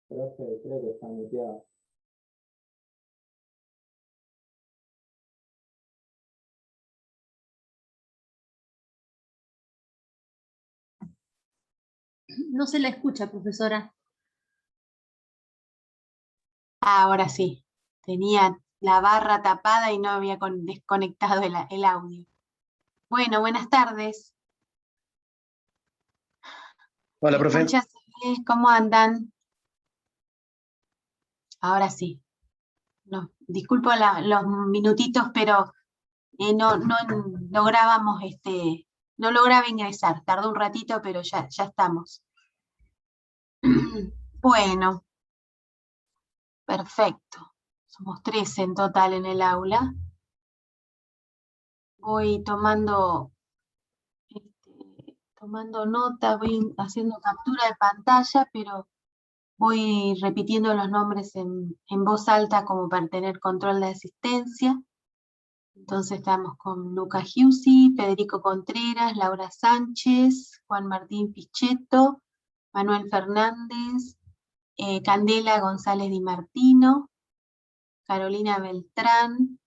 Profe, creo que está muteado. No se la escucha, profesora. Ahora sí, tenía la barra tapada y no había desconectado el audio. Bueno, buenas tardes. Hola, profe. ¿Escuchas? ¿Cómo andan? Ahora sí. No, disculpo los minutitos, pero no lográbamos, no lograba ingresar. Tardó un ratito, pero ya estamos. Bueno, perfecto. Somos 13 en total en el aula. Voy tomando nota, voy haciendo captura de pantalla, pero voy repitiendo los nombres en voz alta como para tener control de asistencia. Entonces estamos con Luca Giussi, Federico Contreras, Laura Sánchez, Juan Martín Pichetto, Manuel Fernández, Candela González Di Martino, Carolina Beltrán,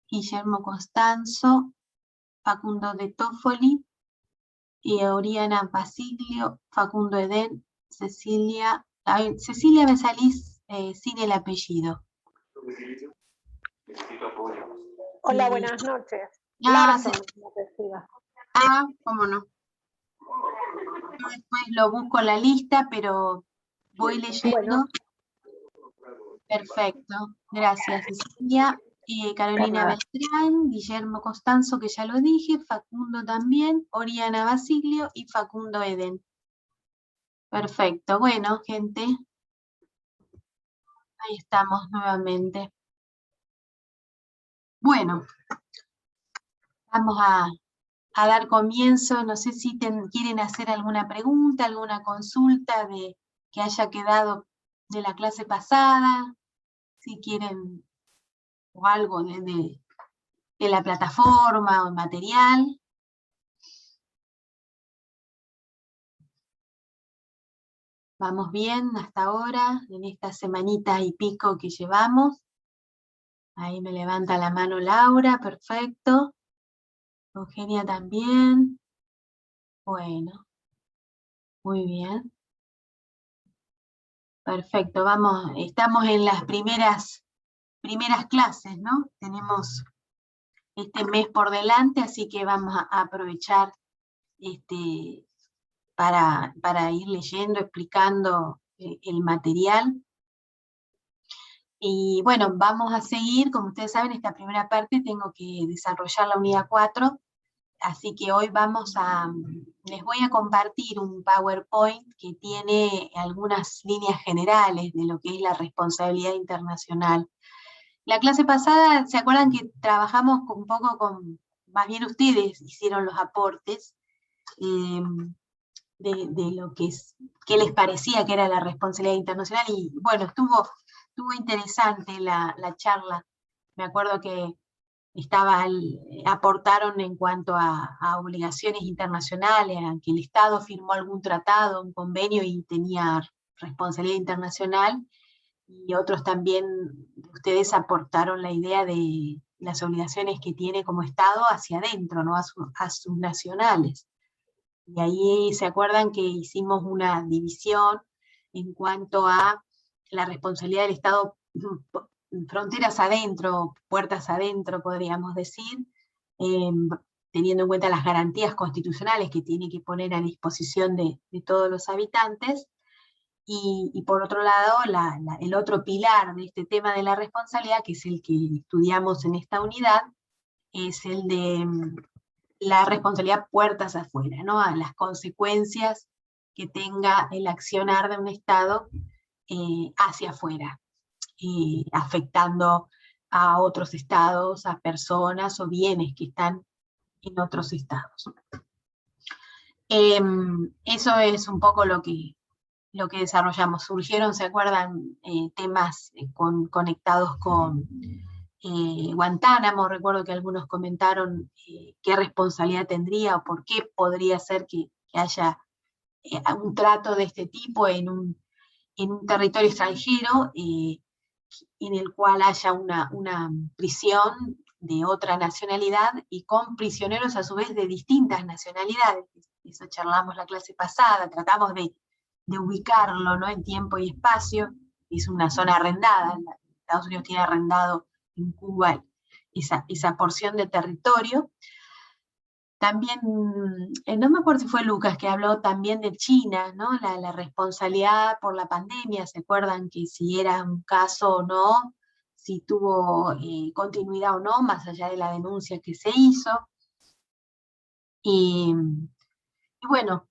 Guillermo Costanzo, Facundo De Toffoli, y Oriana Basiglio, Facundo Edén, Cecilia me salís sin el apellido. Hola, buenas noches. Cómo no. Yo después lo busco en la lista, pero voy leyendo. Bueno. Perfecto, gracias Cecilia. Carolina Beltrán, Guillermo Costanzo, que ya lo dije, Facundo también, Oriana Basiglio y Facundo Edén. Perfecto, bueno, gente. Ahí estamos nuevamente. Bueno, vamos a dar comienzo. No sé si quieren hacer alguna pregunta, alguna consulta que haya quedado de la clase pasada, si quieren o algo de la plataforma o material. Vamos bien hasta ahora, en esta semanita y pico que llevamos. Ahí me levanta la mano Laura, perfecto. Eugenia también. Bueno, muy bien. Perfecto, vamos, estamos en las primeras clases, ¿no? Tenemos este mes por delante, así que vamos a aprovechar para ir leyendo, explicando el material. Y bueno, vamos a seguir, como ustedes saben, esta primera parte tengo que desarrollar la unidad 4, así que hoy les voy a compartir un PowerPoint que tiene algunas líneas generales de lo que es la responsabilidad internacional. La clase pasada, ¿se acuerdan que trabajamos un poco con, más bien ustedes hicieron los aportes de lo que qué les parecía que era la responsabilidad internacional? Y bueno, estuvo interesante la charla. Me acuerdo que aportaron en cuanto a obligaciones internacionales, a que el Estado firmó algún tratado, un convenio y tenía responsabilidad internacional, y otros también, ustedes aportaron la idea de las obligaciones que tiene como Estado hacia adentro, ¿no? a sus nacionales. Y ahí se acuerdan que hicimos una división en cuanto a la responsabilidad del Estado, fronteras adentro, puertas adentro, podríamos decir, teniendo en cuenta las garantías constitucionales que tiene que poner a disposición de todos los habitantes, y por otro lado, el otro pilar de este tema de la responsabilidad, que es el que estudiamos en esta unidad, es el de la responsabilidad puertas afuera, ¿no? A las consecuencias que tenga el accionar de un Estado hacia afuera, afectando a otros estados, a personas o bienes que están en otros estados. Eso es un poco lo que desarrollamos. Surgieron, ¿se acuerdan? Temas conectados con Guantánamo. Recuerdo que algunos comentaron qué responsabilidad tendría o por qué podría ser que haya un trato de este tipo en en un territorio extranjero en el cual haya una prisión de otra nacionalidad y con prisioneros a su vez de distintas nacionalidades. Eso charlamos la clase pasada, tratamos de ubicarlo, ¿no?, en tiempo y espacio. Es una zona arrendada, Estados Unidos tiene arrendado en Cuba esa porción de territorio. También, no me acuerdo si fue Lucas que habló también de China, ¿no?, la responsabilidad por la pandemia. ¿Se acuerdan que si era un caso o no, si tuvo continuidad o no, más allá de la denuncia que se hizo? Y bueno,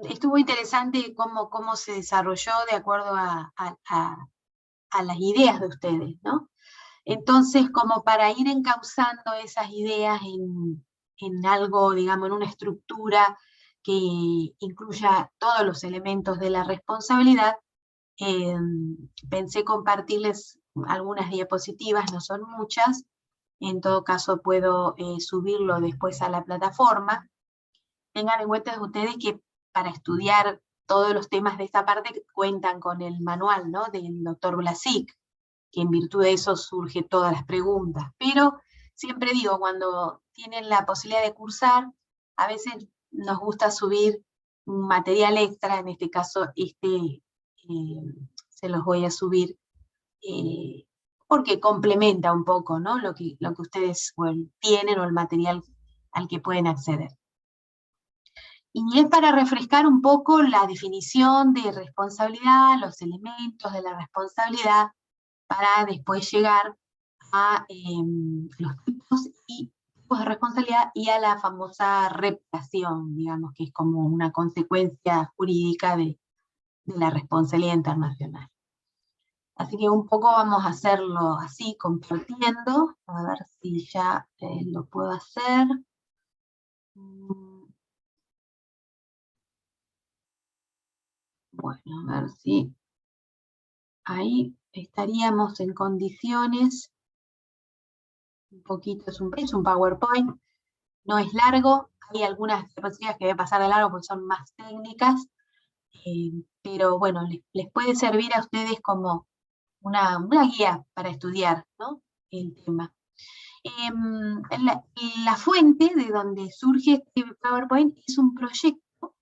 estuvo interesante cómo se desarrolló de acuerdo a las ideas de ustedes, ¿no? Entonces, como para ir encauzando esas ideas en algo, digamos, en una estructura que incluya todos los elementos de la responsabilidad, pensé compartirles algunas diapositivas, no son muchas. En todo caso puedo subirlo después a la plataforma. Tengan en cuenta ustedes que para estudiar todos los temas de esta parte cuentan con el manual, ¿no?, del doctor Blasic, que en virtud de eso surge todas las preguntas. Pero siempre digo, cuando tienen la posibilidad de cursar, a veces nos gusta subir un material extra. En este caso se los voy a subir porque complementa un poco, ¿no?, lo que ustedes tienen o el material al que pueden acceder. Y es para refrescar un poco la definición de responsabilidad, los elementos de la responsabilidad, para después llegar a los tipos de responsabilidad y a la famosa reparación, digamos, que es como una consecuencia jurídica de la responsabilidad internacional. Así que un poco vamos a hacerlo así, compartiendo, a ver si ya lo puedo hacer. Bueno, a ver si ahí estaríamos en condiciones. Un poquito, es un PowerPoint, no es largo, hay algunas diapositivas que voy a pasar de largo porque son más técnicas, pero bueno, les puede servir a ustedes como una guía para estudiar, ¿no?, el tema. La fuente de donde surge este PowerPoint es un proyecto,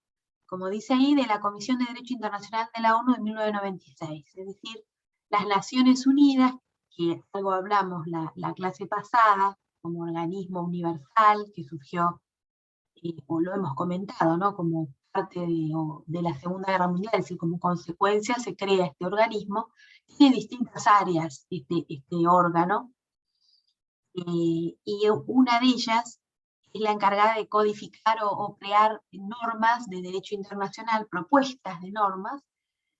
como dice ahí, de la Comisión de Derecho Internacional de la ONU de 1996, es decir, las Naciones Unidas, que algo hablamos la clase pasada, como organismo universal que surgió, o lo hemos comentado, ¿no?, como parte de la Segunda Guerra Mundial, es decir, como consecuencia se crea este organismo. Tiene distintas áreas este órgano, y una de ellas es la encargada de codificar o crear normas de derecho internacional, propuestas de normas,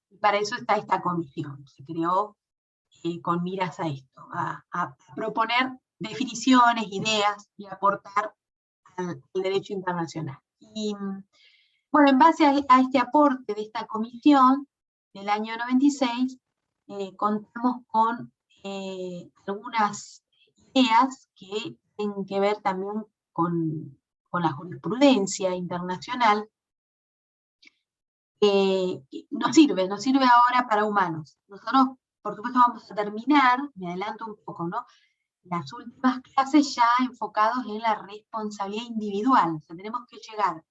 y para eso está esta comisión. Se creó con miras a esto, a proponer definiciones, ideas y aportar al derecho internacional. Y bueno, en base a este aporte de esta comisión del año 96, contamos con algunas ideas que tienen que ver también con la jurisprudencia internacional, nos sirve ahora para humanos. Nosotros, por supuesto, vamos a terminar, me adelanto un poco, ¿no?, las últimas clases ya enfocados en la responsabilidad individual. O sea, tenemos que llegar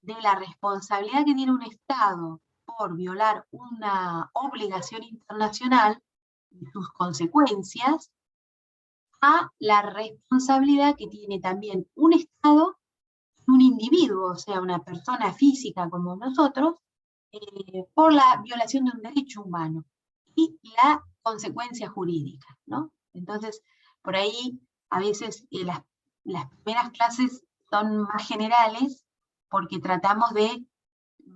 de la responsabilidad que tiene un Estado por violar una obligación internacional y sus consecuencias, a la responsabilidad que tiene también un Estado y un individuo, o sea, una persona física como nosotros, por la violación de un derecho humano y la consecuencia jurídica, ¿no? Entonces, por ahí, a veces las primeras clases son más generales, porque tratamos de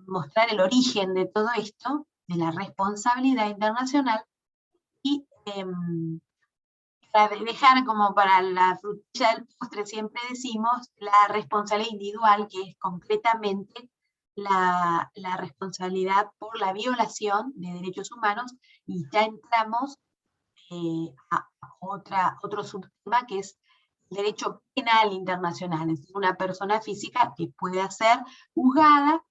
mostrar el origen de todo esto, de la responsabilidad internacional, y para dejar como para la frutilla del postre, siempre decimos, la responsabilidad individual, que es concretamente la responsabilidad por la violación de derechos humanos, y ya entramos a otro subtema, que es el derecho penal internacional, es decir, una persona física que puede ser juzgada,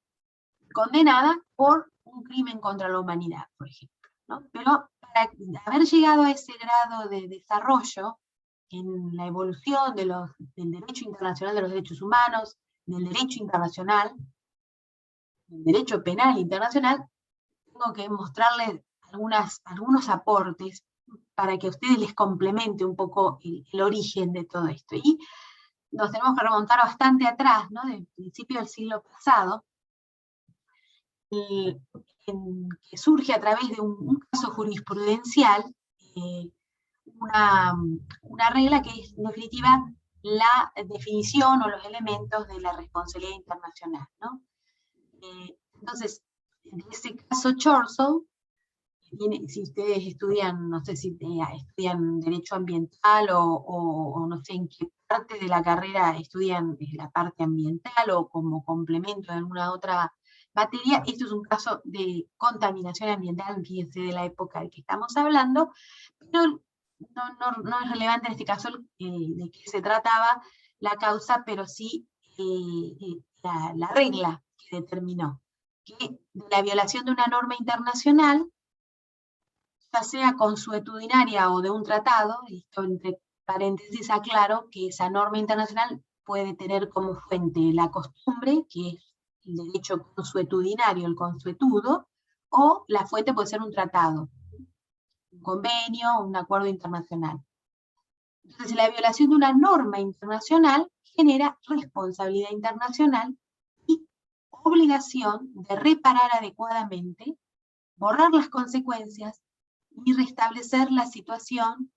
condenada por un crimen contra la humanidad, por ejemplo, ¿no? Pero para haber llegado a ese grado de desarrollo en la evolución del derecho internacional de los derechos humanos, del derecho internacional, del derecho penal internacional, tengo que mostrarles algunos aportes para que a ustedes les complemente un poco el origen de todo esto. Y nos tenemos que remontar bastante atrás, ¿no? Del principio del siglo pasado, que surge a través de un caso jurisprudencial, una regla que es, en definitiva, la definición o los elementos de la responsabilidad internacional, ¿no? Entonces, en ese caso Chorso, si ustedes estudian, no sé si estudian derecho ambiental o no sé en qué parte de la carrera estudian la parte ambiental o como complemento de alguna otra materia, esto es un caso de contaminación ambiental, fíjense de la época de que estamos hablando, pero no es relevante en este caso de qué se trataba la causa, pero sí la regla que determinó que de la violación de una norma internacional, ya sea consuetudinaria o de un tratado, y esto entre paréntesis aclaro que esa norma internacional puede tener como fuente la costumbre, que es el derecho consuetudinario, el consuetudo, o la fuente puede ser un tratado, un convenio, un acuerdo internacional. Entonces, la violación de una norma internacional genera responsabilidad internacional y obligación de reparar adecuadamente, borrar las consecuencias y restablecer la situación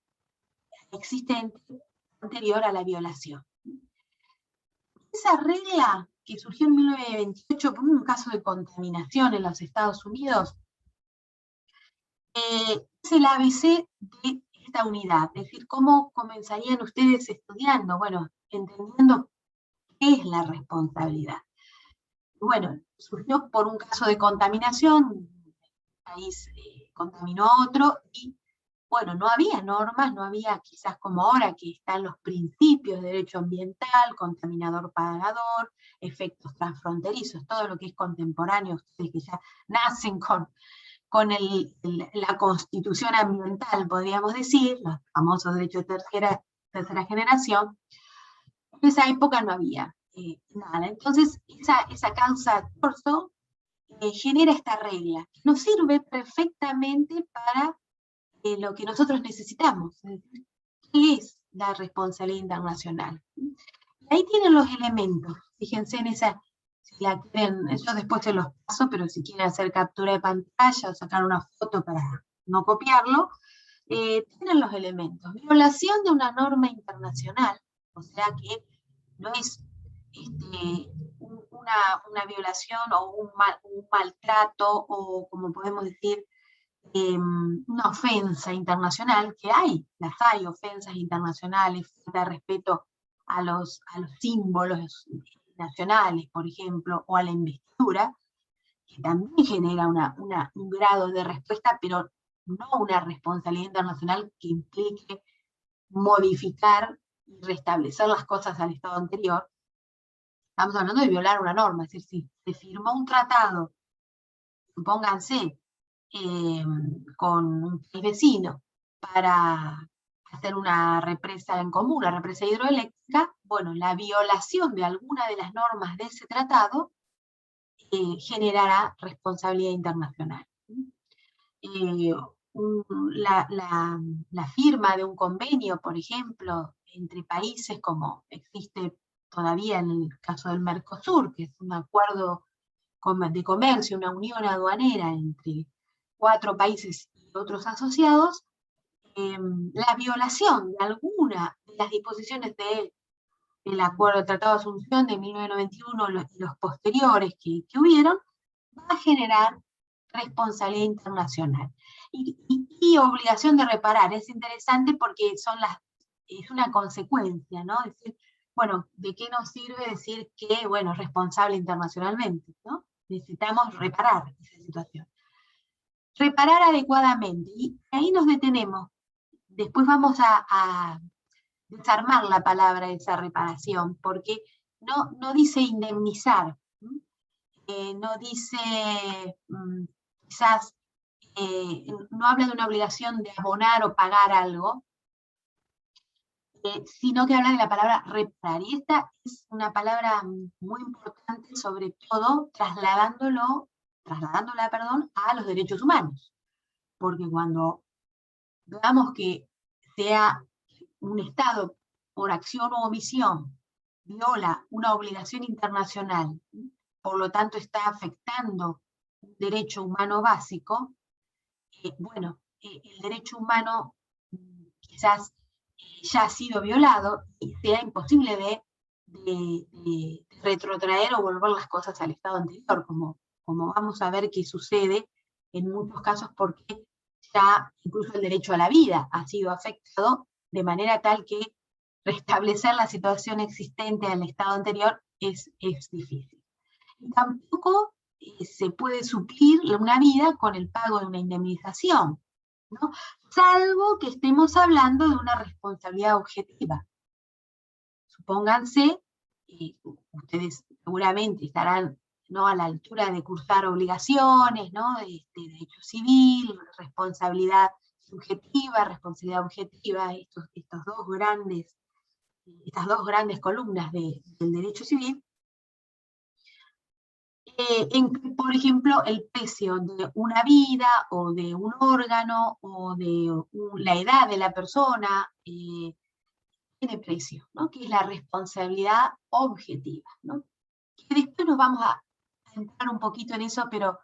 existente anterior a la violación. Esa regla que surgió en 1928 por un caso de contaminación en los Estados Unidos, es el ABC de esta unidad. Es decir, ¿cómo comenzarían ustedes estudiando? Bueno, entendiendo qué es la responsabilidad. Bueno, surgió por un caso de contaminación, un país contaminó a otro, y bueno, no había normas, no había quizás como ahora que están los principios de derecho ambiental, contaminador pagador, efectos transfronterizos, todo lo que es contemporáneo, ustedes que ya nacen con la constitución ambiental, podríamos decir, los famosos derechos de tercera generación. En esa época no había nada. Entonces, esa causa Chorso genera esta regla, que nos sirve perfectamente para lo que nosotros necesitamos. ¿Qué es la responsabilidad internacional? Y ahí tienen los elementos. Fíjense en esa, si la quieren, yo después se los paso, pero si quieren hacer captura de pantalla o sacar una foto para no copiarlo, tienen los elementos. Violación de una norma internacional, o sea que no es una violación o un maltrato, o como podemos decir, una ofensa internacional, que las hay ofensas internacionales, falta de respeto a los símbolos nacionales, por ejemplo, o a la investidura, que también genera un grado de respuesta, pero no una responsabilidad internacional que implique modificar y restablecer las cosas al estado anterior. Estamos hablando de violar una norma, es decir, si se firmó un tratado, supónganse, con un país vecino para hacer una represa en común, una represa hidroeléctrica, bueno, la violación de alguna de las normas de ese tratado generará responsabilidad internacional. La firma de un convenio, por ejemplo, entre países, como existe todavía en el caso del Mercosur, que es un acuerdo de comercio, una unión aduanera entre 4 países y otros asociados, la violación de alguna de las disposiciones del acuerdo de Tratado de Asunción de 1991 y los posteriores que hubieron, va a generar responsabilidad internacional. Y obligación de reparar. Es interesante porque es una consecuencia, ¿no? Es decir, bueno, ¿de qué nos sirve decir que, bueno, es responsable internacionalmente, ¿no? Necesitamos reparar esa situación. Reparar adecuadamente, y ahí nos detenemos. Después vamos a desarmar la palabra de esa reparación, porque no dice indemnizar, no dice quizás no habla de una obligación de abonar o pagar algo, sino que habla de la palabra reparar. Y esta es una palabra muy importante, sobre todo trasladándola, a los derechos humanos. Porque cuando veamos que sea un Estado, por acción o omisión, viola una obligación internacional, por lo tanto está afectando un derecho humano básico, bueno, el derecho humano quizás ya ha sido violado y sea imposible de retrotraer o volver las cosas al estado anterior, como vamos a ver que sucede en muchos casos, porque ya incluso el derecho a la vida ha sido afectado, de manera tal que restablecer la situación existente en el estado anterior es difícil. Y tampoco se puede suplir una vida con el pago de una indemnización, ¿no? Salvo que estemos hablando de una responsabilidad objetiva. Supónganse, ustedes seguramente estarán, ¿no?, a la altura de cursar obligaciones, ¿no?, de derecho civil, responsabilidad subjetiva, responsabilidad objetiva, estas dos grandes columnas del derecho civil. Por ejemplo, el precio de una vida, o de un órgano, o de la edad de la persona, tiene precio, ¿no?, que es la responsabilidad objetiva, ¿no? Que después nos vamos a entrar un poquito en eso, pero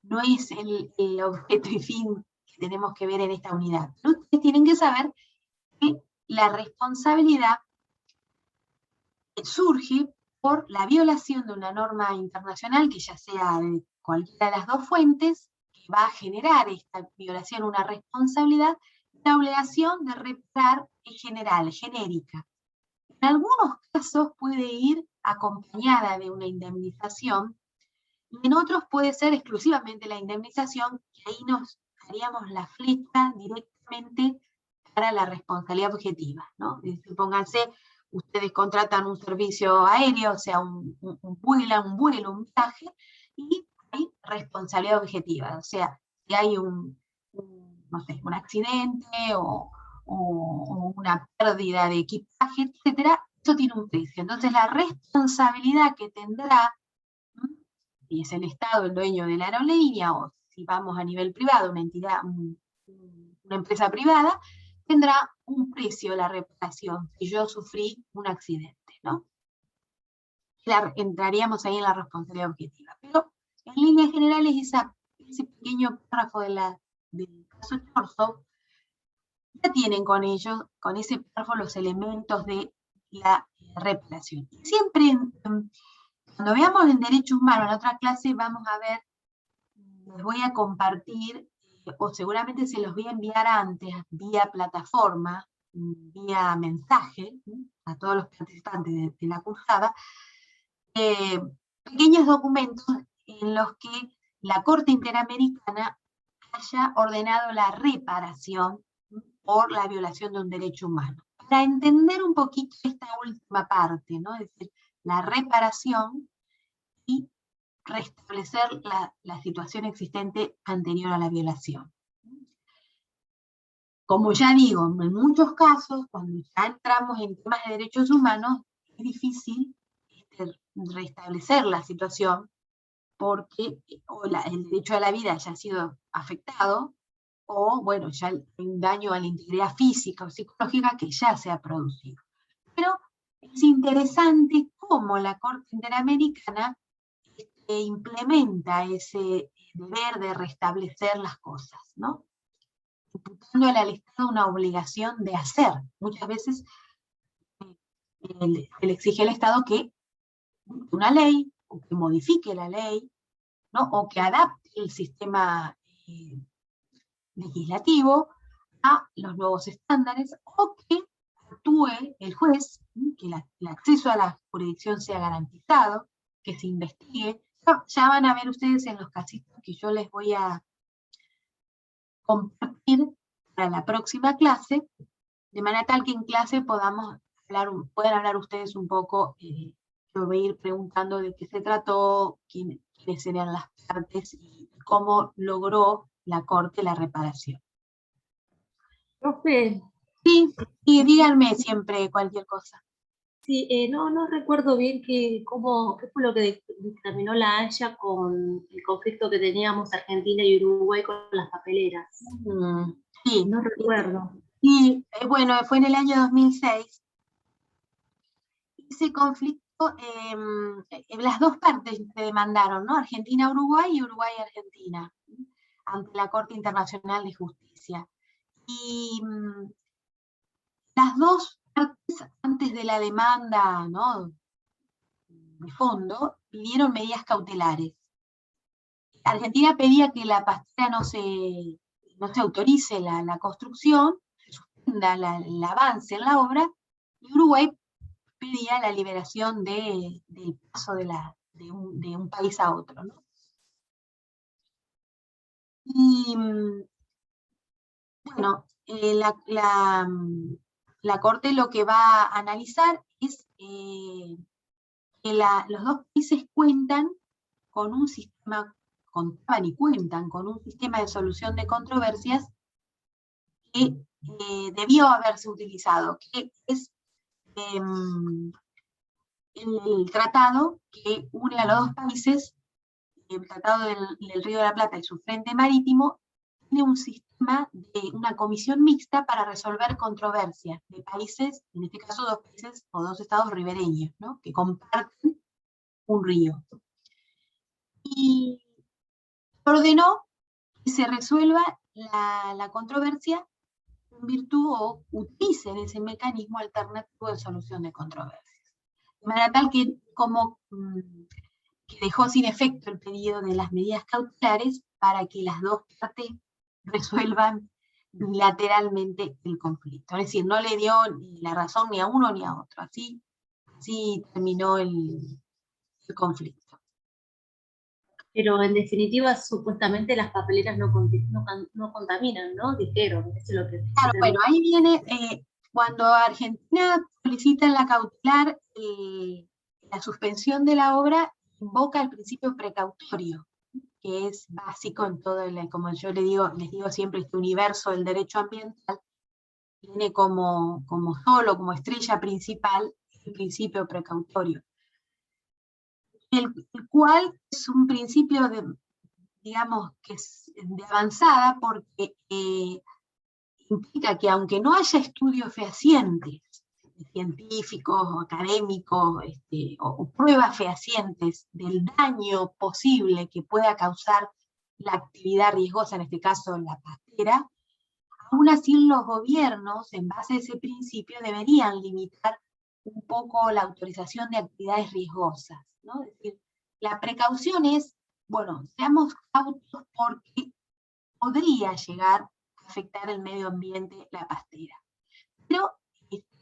no es el objeto y fin que tenemos que ver en esta unidad. Pero ustedes tienen que saber que la responsabilidad surge por la violación de una norma internacional, que ya sea de cualquiera de las dos fuentes, que va a generar esta violación una responsabilidad. La obligación de reparar es general, genérica. En algunos casos puede ir acompañada de una indemnización, y en otros puede ser exclusivamente la indemnización, que ahí nos haríamos la flecha directamente para la responsabilidad objetiva, ¿no? Pónganse, ustedes contratan un servicio aéreo, o sea, un vuelo, un viaje, y hay responsabilidad objetiva. O sea, si hay no sé, un accidente o una pérdida de equipaje, etcétera, eso tiene un precio. Entonces la responsabilidad que tendrá, si es el Estado el dueño de la aerolínea, o si vamos a nivel privado, una entidad, una empresa privada, tendrá un precio la reparación si yo sufrí un accidente, ¿no? Entraríamos ahí en la responsabilidad objetiva. Pero en líneas generales, ese pequeño párrafo del caso Chorzów, ya tienen con ese párrafo los elementos de la reparación. Siempre, cuando veamos en derechos humanos, en otra clase vamos a ver, les voy a compartir, o seguramente se los voy a enviar antes, vía plataforma, vía mensaje, a todos los participantes de la cursada, pequeños documentos en los que la Corte Interamericana haya ordenado la reparación por la violación de un derecho humano. Para entender un poquito esta última parte, ¿no? Es decir, la reparación y restablecer la situación existente anterior a la violación. Como ya digo, en muchos casos, cuando ya entramos en temas de derechos humanos, es difícil restablecer la situación, porque el derecho a la vida ya ha sido afectado, o bueno, ya hay un daño a la integridad física o psicológica que ya se ha producido. Pero es interesante cómo la Corte Interamericana implementa ese deber de restablecer las cosas, ¿no? Imputándole al Estado una obligación de hacer. Muchas veces se le exige al Estado que una ley, o que modifique la ley, ¿no?, o que adapte el sistema legislativo a los nuevos estándares, o que actúe el juez, que el acceso a la jurisdicción sea garantizado, que se investigue. Ya van a ver ustedes en los casitos que yo les voy a compartir para la próxima clase, de manera tal que en clase puedan hablar ustedes un poco. Yo voy a ir preguntando de qué se trató, quiénes serían las partes y cómo logró la Corte la reparación. Profe, Sí, y díganme siempre cualquier cosa. sí, no recuerdo bien qué fue lo que dictaminó la Haya con el conflicto que teníamos Argentina y Uruguay con las papeleras. Sí, No recuerdo. y bueno, fue en el año 2006. Ese conflicto, las dos partes se demandaron, ¿no? Argentina-Uruguay y Uruguay-Argentina, ante la Corte Internacional de Justicia. Y las dos partes, antes de la demanda, ¿no?, de fondo, pidieron medidas cautelares. Argentina pedía que la pastera no se autorice la construcción, se suspenda el avance en la obra, y Uruguay pedía la liberación del paso de un país a otro, ¿no? Y bueno, la Corte lo que va a analizar es que los dos países cuentan con un sistema, contaban y cuentan con un sistema de solución de controversias que debió haberse utilizado, que es el tratado que une a los dos países, el Tratado del Río de la Plata y su frente marítimo, tiene un sistema de una comisión mixta para resolver controversias de países, en este caso dos países o dos estados ribereños, ¿no?, que comparten un río. Y ordenó que se resuelva la controversia en virtud o utilicen ese mecanismo alternativo de solución de controversias. De manera tal que que dejó sin efecto el pedido de las medidas cautelares para que las dos partes resuelvan bilateralmente el conflicto. Es decir, no le dio la razón ni a uno ni a otro. Así terminó el conflicto. Pero en definitiva, supuestamente las papeleras no contaminan, ¿no? Dijeron, eso es lo que... Claro, bueno, ahí viene, cuando Argentina solicita la cautelar, la suspensión de la obra invoca el principio precautorio, que es básico en todo, como yo les digo siempre, este universo del derecho ambiental, tiene como estrella principal el principio precautorio, el cual es un principio digamos, que es de avanzada, porque implica que aunque no haya estudios fehacientes, científicos o académicos, o pruebas fehacientes del daño posible que pueda causar la actividad riesgosa, en este caso la pastera, aún así los gobiernos, en base a ese principio, deberían limitar un poco la autorización de actividades riesgosas, ¿no? Es decir, la precaución es, bueno, seamos cautos porque podría llegar a afectar el medio ambiente la pastera, pero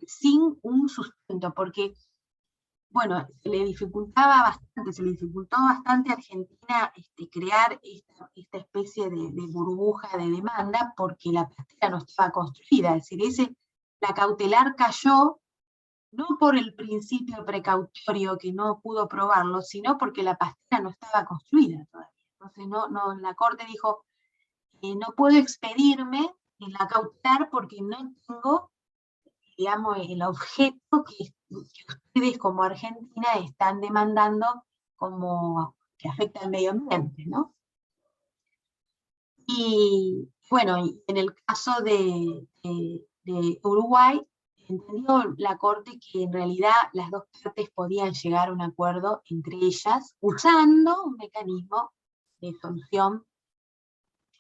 sin un sustento, porque, bueno, se le dificultó bastante a Argentina crear esta especie de burbuja de demanda, porque la pastera no estaba construida, es decir, la cautelar cayó no por el principio precautorio que no pudo probarlo, sino porque la pastera no estaba construida todavía. Entonces la Corte dijo, no puedo expedirme en la cautelar porque no tengo, digamos, el objeto que ustedes como Argentina están demandando como que afecta al medio ambiente, ¿no? Y bueno, en el caso de Uruguay, entendió la Corte que en realidad las dos partes podían llegar a un acuerdo entre ellas, usando un mecanismo de solución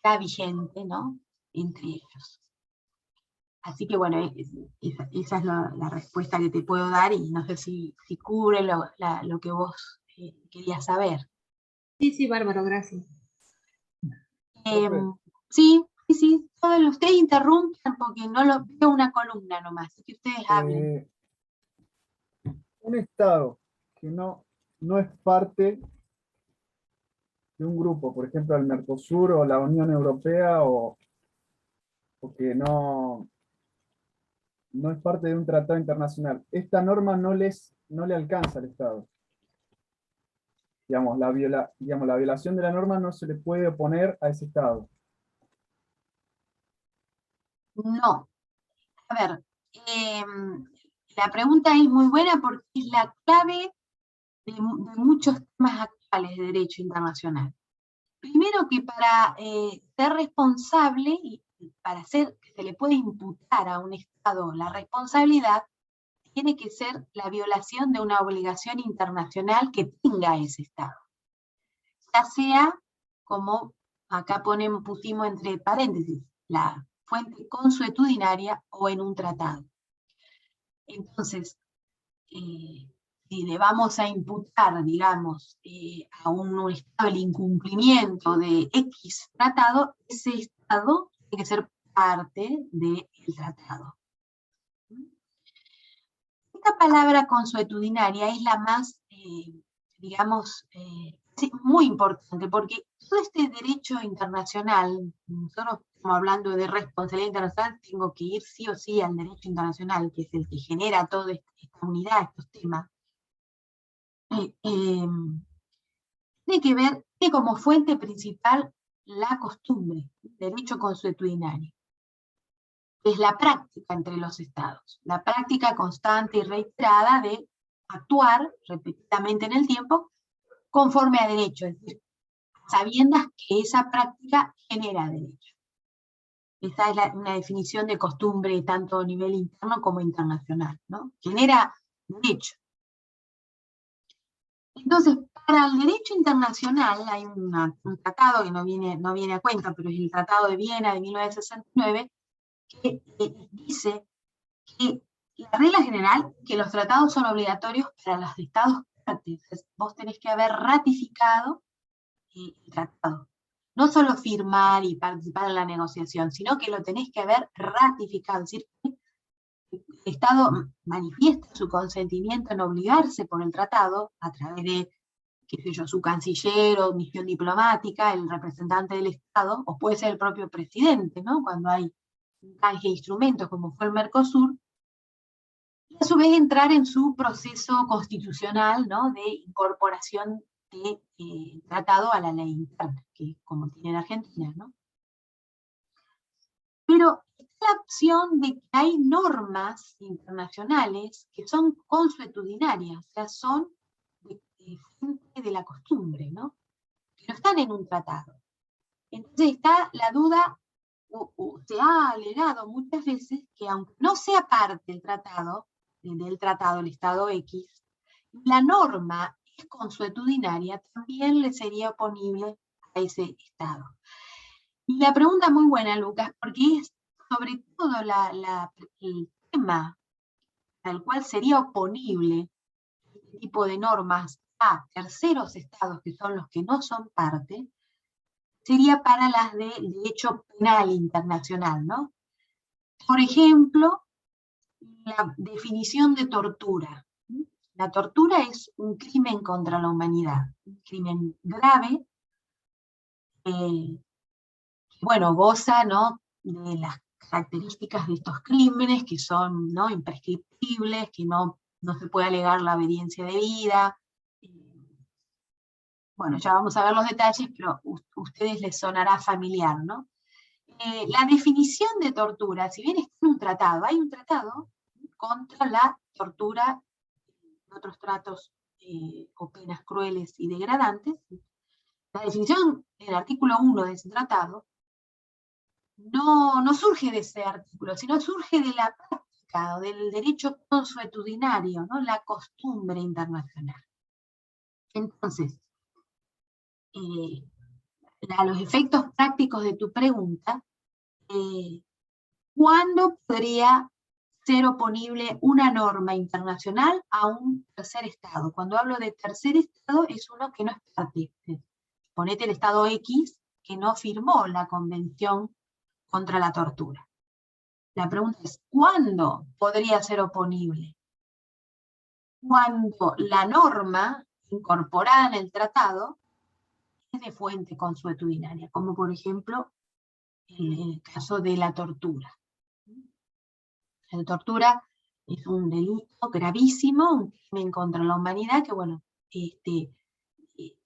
ya vigente, ¿no?, entre ellos. Así que bueno, esa es la respuesta que te puedo dar, y no sé si cubre lo que vos querías saber. Sí, bárbaro, gracias. Sí, ustedes interrumpan porque no lo veo una columna nomás, así que ustedes hablen. Un Estado que no es parte de un grupo, por ejemplo el Mercosur o la Unión Europea, o que no es parte de un tratado internacional, esta norma no le alcanza al Estado. Digamos, la violación de la norma no se le puede oponer a ese Estado. No. A ver, la pregunta es muy buena porque es la clave de muchos temas actuales de derecho internacional. Primero que para ser responsable y para hacer que se le pueda imputar a un Estado la responsabilidad, tiene que ser la violación de una obligación internacional que tenga ese Estado. Ya sea, como acá pusimos entre paréntesis, la fuente consuetudinaria o en un tratado. Entonces, si le vamos a imputar, digamos, a un Estado el incumplimiento de X tratado, ese Estado tiene que ser parte del tratado. Esta palabra consuetudinaria es la más, digamos, sí, muy importante, porque todo este derecho internacional, nosotros estamos hablando de responsabilidad internacional, tengo que ir sí o sí al derecho internacional, que es el que genera toda esta unidad, estos temas. Tiene que ver, tiene como fuente principal la costumbre, el derecho consuetudinario. Es la práctica entre los estados, la práctica constante y reiterada de actuar repetidamente en el tiempo conforme a derecho, es decir, sabiendo que esa práctica genera derecho. Esa es una definición de costumbre tanto a nivel interno como internacional, ¿no? Genera derecho. Entonces, para el derecho internacional hay un tratado que no viene a cuenta, pero es el Tratado de Viena de 1969, que dice que la regla general que los tratados son obligatorios para los estados partes. Vos tenés que haber ratificado el tratado. No solo firmar y participar en la negociación, sino que lo tenés que haber ratificado. Es decir, el Estado manifiesta su consentimiento en obligarse por el tratado a través de, qué sé yo, su canciller o misión diplomática, el representante del Estado, o puede ser el propio presidente, ¿no? Cuando hay un canje de instrumentos como fue el Mercosur, y a su vez entrar en su proceso constitucional, ¿no? De incorporación de tratado a la ley interna, que como tiene en Argentina, ¿no? Pero está la opción de que hay normas internacionales que son consuetudinarias, o sea, son de fuente de la costumbre, ¿no? Que no están en un tratado. Entonces está la duda, o se ha alegado muchas veces que aunque no sea parte del tratado, el Estado X, la norma es consuetudinaria, también le sería oponible a ese Estado. Y la pregunta muy buena, Lucas, porque es sobre todo el tema al cual sería oponible este tipo de normas a terceros estados, que son los que no son parte, sería para las del derecho penal internacional, ¿no? Por ejemplo, la definición de tortura. La tortura es un crimen contra la humanidad, un crimen grave, bueno, goza, ¿no?, de las características de estos crímenes, que son, ¿no?, imprescriptibles, que no se puede alegar la obediencia debida. Bueno, ya vamos a ver los detalles, pero a ustedes les sonará familiar, ¿no? La definición de tortura, si bien está en un tratado, hay un tratado contra la tortura y otros tratos o penas crueles y degradantes. La definición del artículo 1 de ese tratado no surge de ese artículo, sino surge de la práctica, o del derecho consuetudinario, ¿no?, la costumbre internacional. Entonces, a los efectos prácticos de tu pregunta, ¿cuándo podría ser oponible una norma internacional a un tercer Estado? Cuando hablo de tercer Estado, es uno que no es parte. Ponete el Estado X, que no firmó la Convención contra la Tortura. La pregunta es, ¿cuándo podría ser oponible? Cuando la norma incorporada en el tratado es de fuente consuetudinaria, como por ejemplo el caso de la tortura. La tortura es un delito gravísimo, un crimen contra la humanidad que, bueno, tiene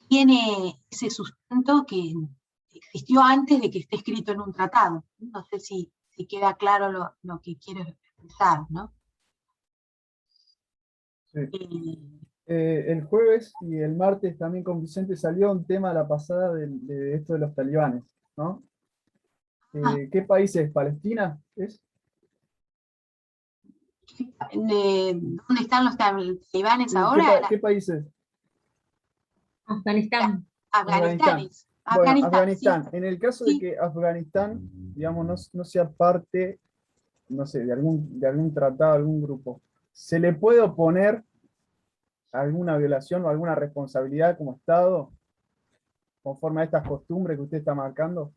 tiene ese sustento que existió antes de que esté escrito en un tratado. No sé si queda claro lo que quiero expresar, ¿no? Sí. El jueves y el martes también con Vicente salió un tema a la pasada de esto de los talibanes, ¿no? ¿Qué país es? ¿Palestina? ¿Es? ¿Dónde están los talibanes Sí, ahora? ¿qué país es? Afganistán. Afganistán. Bueno, Afganistán, sí. Afganistán. En el caso de que Afganistán, digamos, no sea parte, no sé, de algún tratado, algún grupo, ¿se le puede oponer alguna violación o alguna responsabilidad como Estado conforme a estas costumbres que usted está marcando?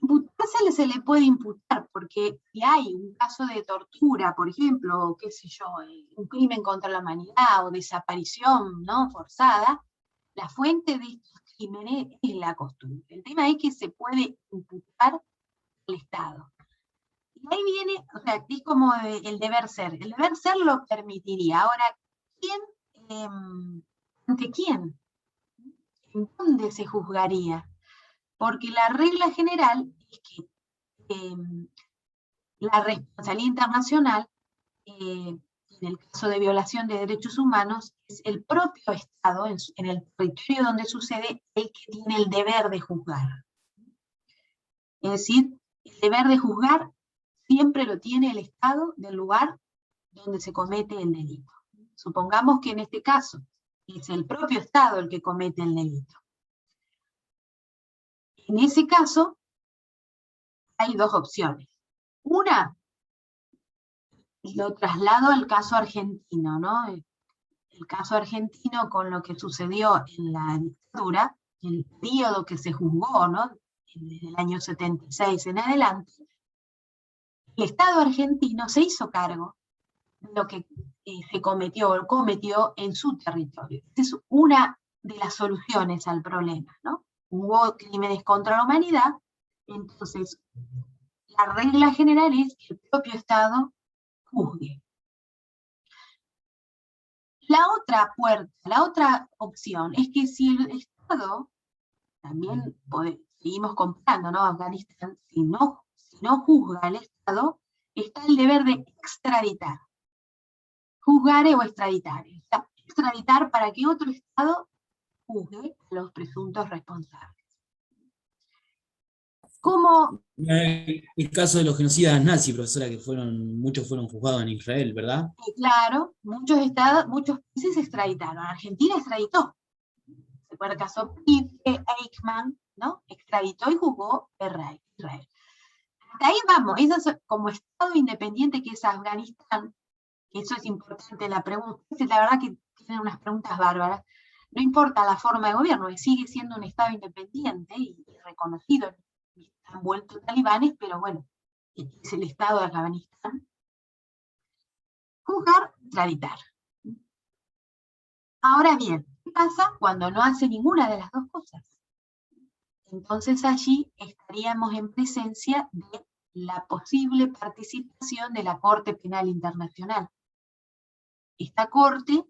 Imputarse se le puede imputar, porque si hay un caso de tortura, por ejemplo, o qué sé yo, un crimen contra la humanidad o desaparición, ¿no?, forzada, la fuente de estos crímenes es la costumbre. El tema es que se puede imputar al Estado. Y ahí viene, o sea, es como el deber ser. El deber ser lo permitiría. Ahora, ¿ante quién? ¿En dónde se juzgaría? Porque la regla general es que la responsabilidad internacional, en el caso de violación de derechos humanos, es el propio Estado, en el territorio donde sucede, el que tiene el deber de juzgar. Es decir, el deber de juzgar siempre lo tiene el Estado del lugar donde se comete el delito. Supongamos que en este caso es el propio Estado el que comete el delito. En ese caso, hay dos opciones. Una, lo traslado al caso argentino, ¿no? El caso argentino con lo que sucedió en la dictadura, el periodo que se juzgó, ¿no?, desde el año 76 en adelante, el Estado argentino se hizo cargo de lo que se cometió o cometió en su territorio. Esta es una de las soluciones al problema, ¿no? Hubo crímenes contra la humanidad, entonces la regla general es que el propio Estado juzgue. La otra opción es que si el Estado, también seguimos comparando, ¿no?, Afganistán, si no juzga el Estado, está el deber de extraditar. Juzgar o extraditar. Extraditar para que otro Estado juzgue a los presuntos responsables. ¿Cómo? El caso de los genocidas nazis, profesora, que muchos fueron juzgados en Israel, ¿verdad? Claro, muchos países extraditaron. Argentina extraditó. Se acuerda el caso Eichmann, ¿no? Extraditó y juzgó Israel. Hasta ahí vamos. Eso, como Estado independiente que es Afganistán, que eso es importante la pregunta. La verdad que tienen unas preguntas bárbaras. No importa la forma de gobierno, sigue siendo un Estado independiente y reconocido. Han vuelto talibanes, pero bueno, es el Estado de Afganistán. Juzgar, extraditar. Ahora bien, ¿qué pasa cuando no hace ninguna de las dos cosas? Entonces allí estaríamos en presencia de la posible participación de la Corte Penal Internacional. Esta corte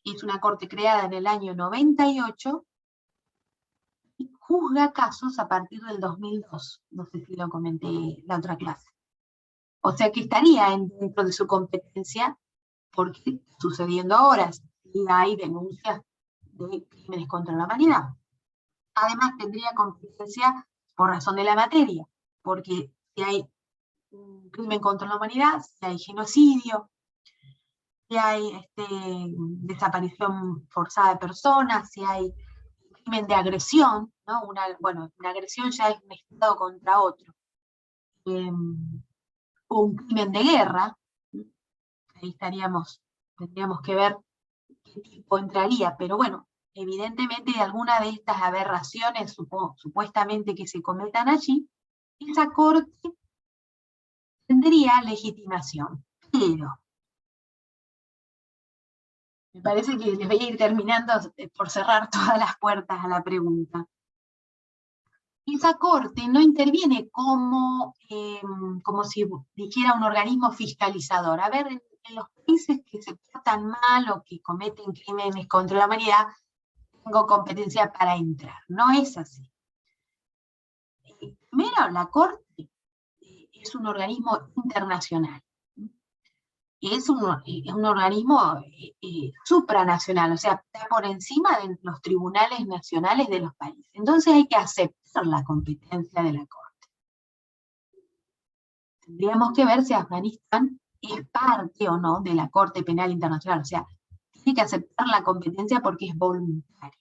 es una corte creada en el año 98 y juzga casos a partir del 2002. No sé si lo comenté la otra clase. O sea que estaría dentro de su competencia, porque está sucediendo ahora, y hay denuncias de crímenes contra la humanidad. Además tendría competencia por razón de la materia, porque si hay un crimen contra la humanidad, si hay genocidio, si hay desaparición forzada de personas, si hay crimen de agresión, ¿no? Una agresión ya es un Estado contra otro, o un crimen de guerra, ahí tendríamos que ver qué tipo entraría, pero bueno, evidentemente de alguna de estas aberraciones supuestamente que se cometan allí, esa corte tendría legitimación, pero me parece que les voy a ir terminando por cerrar todas las puertas a la pregunta. Esa corte no interviene como si dijera un organismo fiscalizador. A ver, en los países que se portan mal o que cometen crímenes contra la humanidad, tengo competencia para entrar. No es así. Primero, la Corte es un organismo internacional. Es un organismo supranacional, o sea, está por encima de los tribunales nacionales de los países. Entonces hay que aceptar la competencia de la Corte. Tendríamos que ver si Afganistán es parte o no de la Corte Penal Internacional, o sea, tiene que aceptar la competencia porque es voluntaria.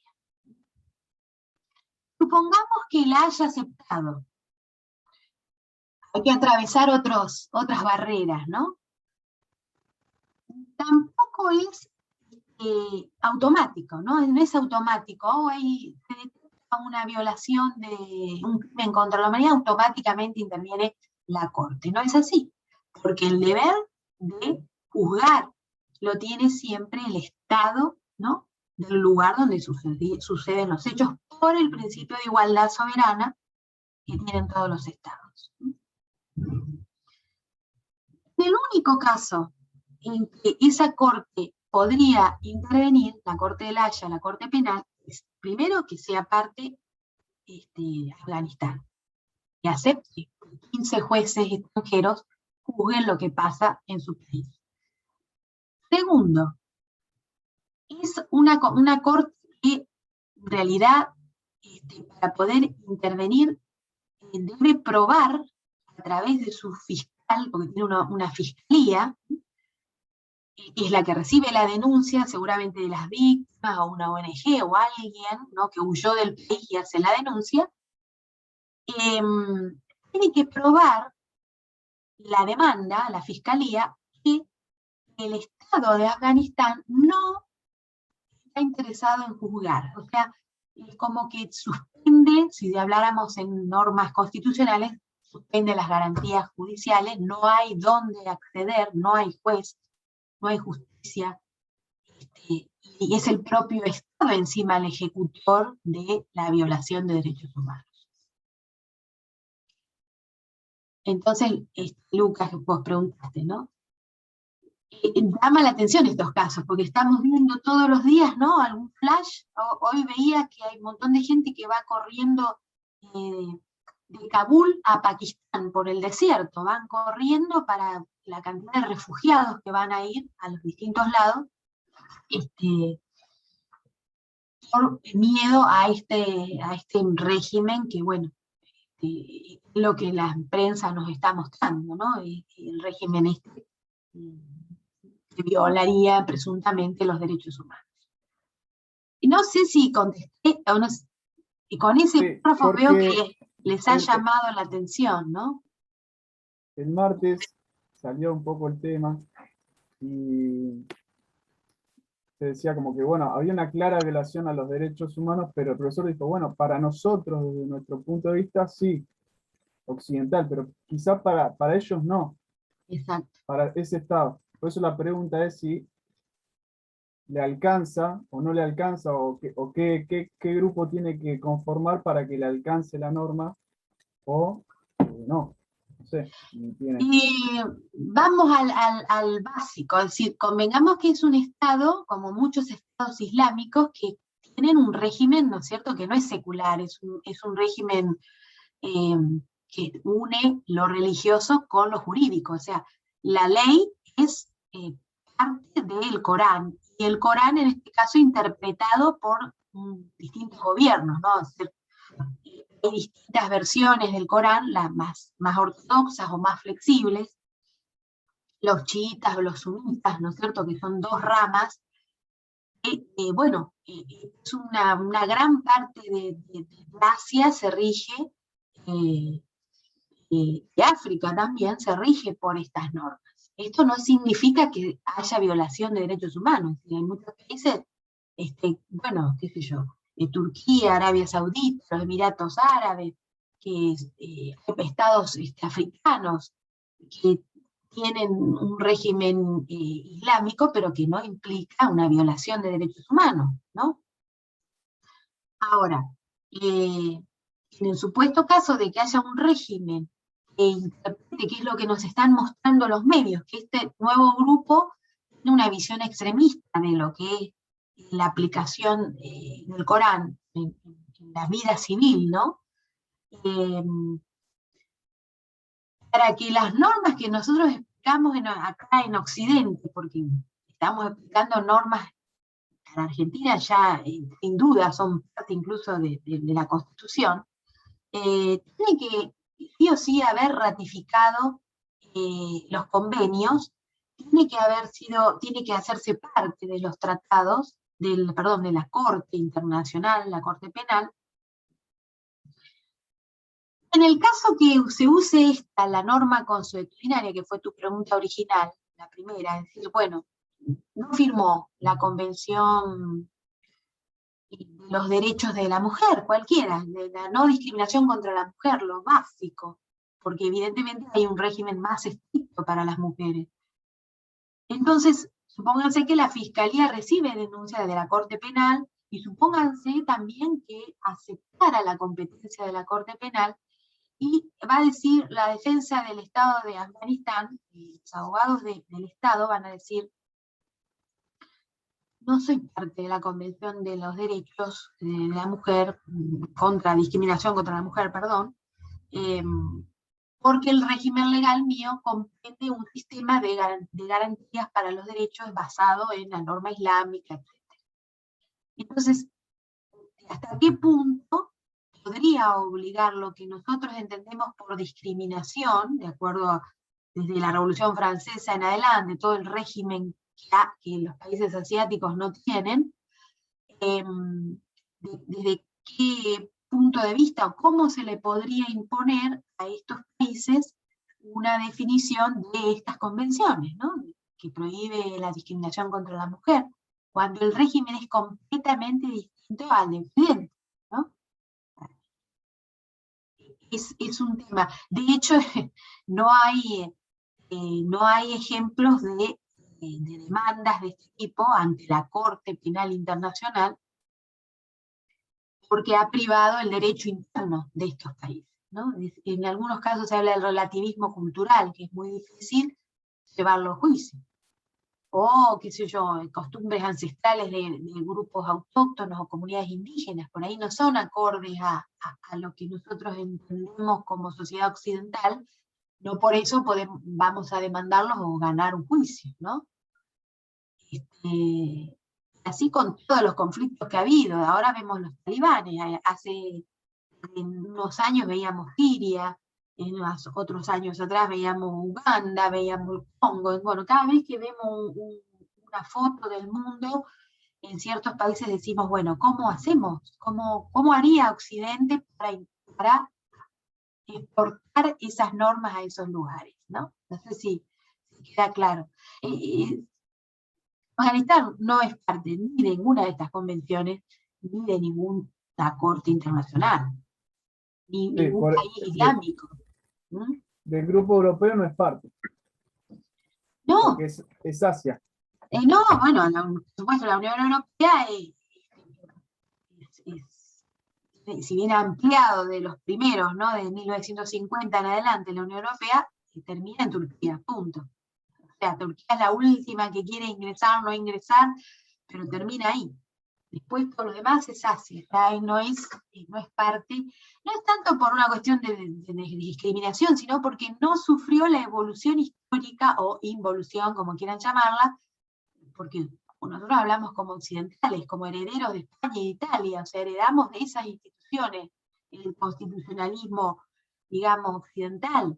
Supongamos que la haya aceptado. Hay que atravesar otras barreras, ¿no? Tampoco es automático, ¿no? No es automático. Se detecta una violación de un crimen contra la humanidad, automáticamente interviene la Corte. No es así, porque el deber de juzgar lo tiene siempre el Estado, ¿no? Del lugar donde suceden los hechos, por el principio de igualdad soberana que tienen todos los estados. En el único caso en que esa Corte podría intervenir, la Corte de la Haya, la Corte Penal, es primero que sea parte de Afganistán, y acepte que 15 jueces extranjeros juzguen lo que pasa en su país. Segundo, es una Corte que en realidad, para poder intervenir, debe probar a través de su fiscal, porque tiene una fiscalía, que es la que recibe la denuncia, seguramente de las víctimas, o una ONG, o alguien, ¿no?, que huyó del país y hace la denuncia, tiene que probar la demanda, la fiscalía, que el Estado de Afganistán no está interesado en juzgar. O sea, es como que suspende, si habláramos en normas constitucionales, suspende las garantías judiciales, no hay dónde acceder, no hay juez, no hay justicia, y es el propio Estado encima el ejecutor de la violación de derechos humanos. Entonces, Lucas, vos preguntaste, ¿no? Llama la atención estos casos, porque estamos viendo todos los días, ¿no?, algún flash. Hoy veía que hay un montón de gente que va corriendo de Kabul a Pakistán por el desierto, van corriendo para la cantidad de refugiados que van a ir a los distintos lados, por miedo a este régimen que, bueno, lo que la prensa nos está mostrando, ¿no? El régimen que violaría presuntamente los derechos humanos. Y no sé si contesté, o no, y con ese párrafo veo que les ha llamado la atención, ¿no? El martes salió un poco el tema y se decía como que, bueno, había una clara violación a los derechos humanos, pero el profesor dijo, bueno, para nosotros, desde nuestro punto de vista, sí, occidental, pero quizá para ellos no. Exacto. Para ese Estado. Por eso la pregunta es si le alcanza o no le alcanza, o qué grupo tiene que conformar para que le alcance la norma, o no. No sé. Y vamos al básico, es decir, convengamos que es un Estado, como muchos estados islámicos, que tienen un régimen, ¿no es cierto?, que no es secular, es un régimen que une lo religioso con lo jurídico. O sea, la ley es parte del Corán, y el Corán en este caso interpretado por distintos gobiernos, ¿no? Es decir, hay distintas versiones del Corán, las más ortodoxas o más flexibles, los chiitas o los sunitas, ¿no es cierto?, que son dos ramas. Bueno, es una gran parte de Asia se rige, y África también se rige por estas normas. Esto no significa que haya violación de derechos humanos. Hay muchos países, bueno, qué sé yo, Turquía, Arabia Saudita, los Emiratos Árabes, que estados africanos que tienen un régimen islámico, pero que no implica una violación de derechos humanos, ¿no? Ahora, en el supuesto caso de que haya un régimen que interprete, que es lo que nos están mostrando los medios, que este nuevo grupo tiene una visión extremista de lo que es la aplicación del Corán en la vida civil, ¿no? Para que las normas que nosotros explicamos acá en Occidente, porque estamos explicando normas en Argentina ya sin duda son parte incluso de la Constitución, tiene que sí o sí haber ratificado los convenios, tiene que hacerse parte de los tratados, de la Corte Internacional, la Corte Penal. En el caso que se use la norma consuetudinaria, que fue tu pregunta original, la primera, es decir, bueno, no firmó la Convención de los Derechos de la Mujer, cualquiera, de la no discriminación contra la mujer, lo básico, porque evidentemente hay un régimen más estricto para las mujeres. Entonces, supónganse que la Fiscalía recibe denuncias de la Corte Penal, y supónganse también que aceptara la competencia de la Corte Penal, y va a decir la defensa del Estado de Afganistán, y los abogados del Estado van a decir: no soy parte de la Convención de los Derechos de la Mujer, discriminación contra la mujer, porque el régimen legal mío comprende un sistema de garantías para los derechos basado en la norma islámica, etc. Entonces, ¿hasta qué punto podría obligar lo que nosotros entendemos por discriminación, de acuerdo desde la Revolución Francesa en adelante, todo el régimen que los países asiáticos no tienen, desde qué punto de vista o cómo se le podría imponer a estos países una definición de estas convenciones, ¿no?, que prohíbe la discriminación contra la mujer, cuando el régimen es completamente distinto al de Occidente, ¿no? Es un tema. De hecho, no hay ejemplos de demandas de este tipo ante la Corte Penal Internacional, porque ha privado el derecho interno de estos países, ¿no? En algunos casos se habla del relativismo cultural, que es muy difícil llevarlo a juicio. O, qué sé yo, costumbres ancestrales de grupos autóctonos o comunidades indígenas, por ahí no son acordes a lo que nosotros entendemos como sociedad occidental, no por eso vamos a demandarlos o ganar un juicio, ¿no? Así con todos los conflictos que ha habido. Ahora vemos los talibanes, en unos años veíamos Siria, en otros años atrás veíamos Uganda, veíamos Congo. Bueno, cada vez que vemos una foto del mundo, en ciertos países decimos, bueno, ¿cómo hacemos? ¿Cómo haría Occidente para exportar esas normas a esos lugares, ¿no? No sé si queda claro. Afganistán no es parte ni de ninguna de estas convenciones, ni de ninguna corte internacional, ni ningún país islámico. Del grupo europeo no es parte. No. Porque es Asia. No, bueno, por supuesto, la Unión Europea si bien ha ampliado de los primeros, ¿no?, de 1950 en adelante, la Unión Europea termina en Turquía, punto. O sea, Turquía es la última que quiere ingresar, no ingresar, pero termina ahí. Después todo lo demás es Asia, no es parte, no es tanto por una cuestión de discriminación, sino porque no sufrió la evolución histórica o involución, como quieran llamarla, porque nosotros hablamos como occidentales, como herederos de España y de Italia, o sea, heredamos de esas instituciones el constitucionalismo, digamos, occidental.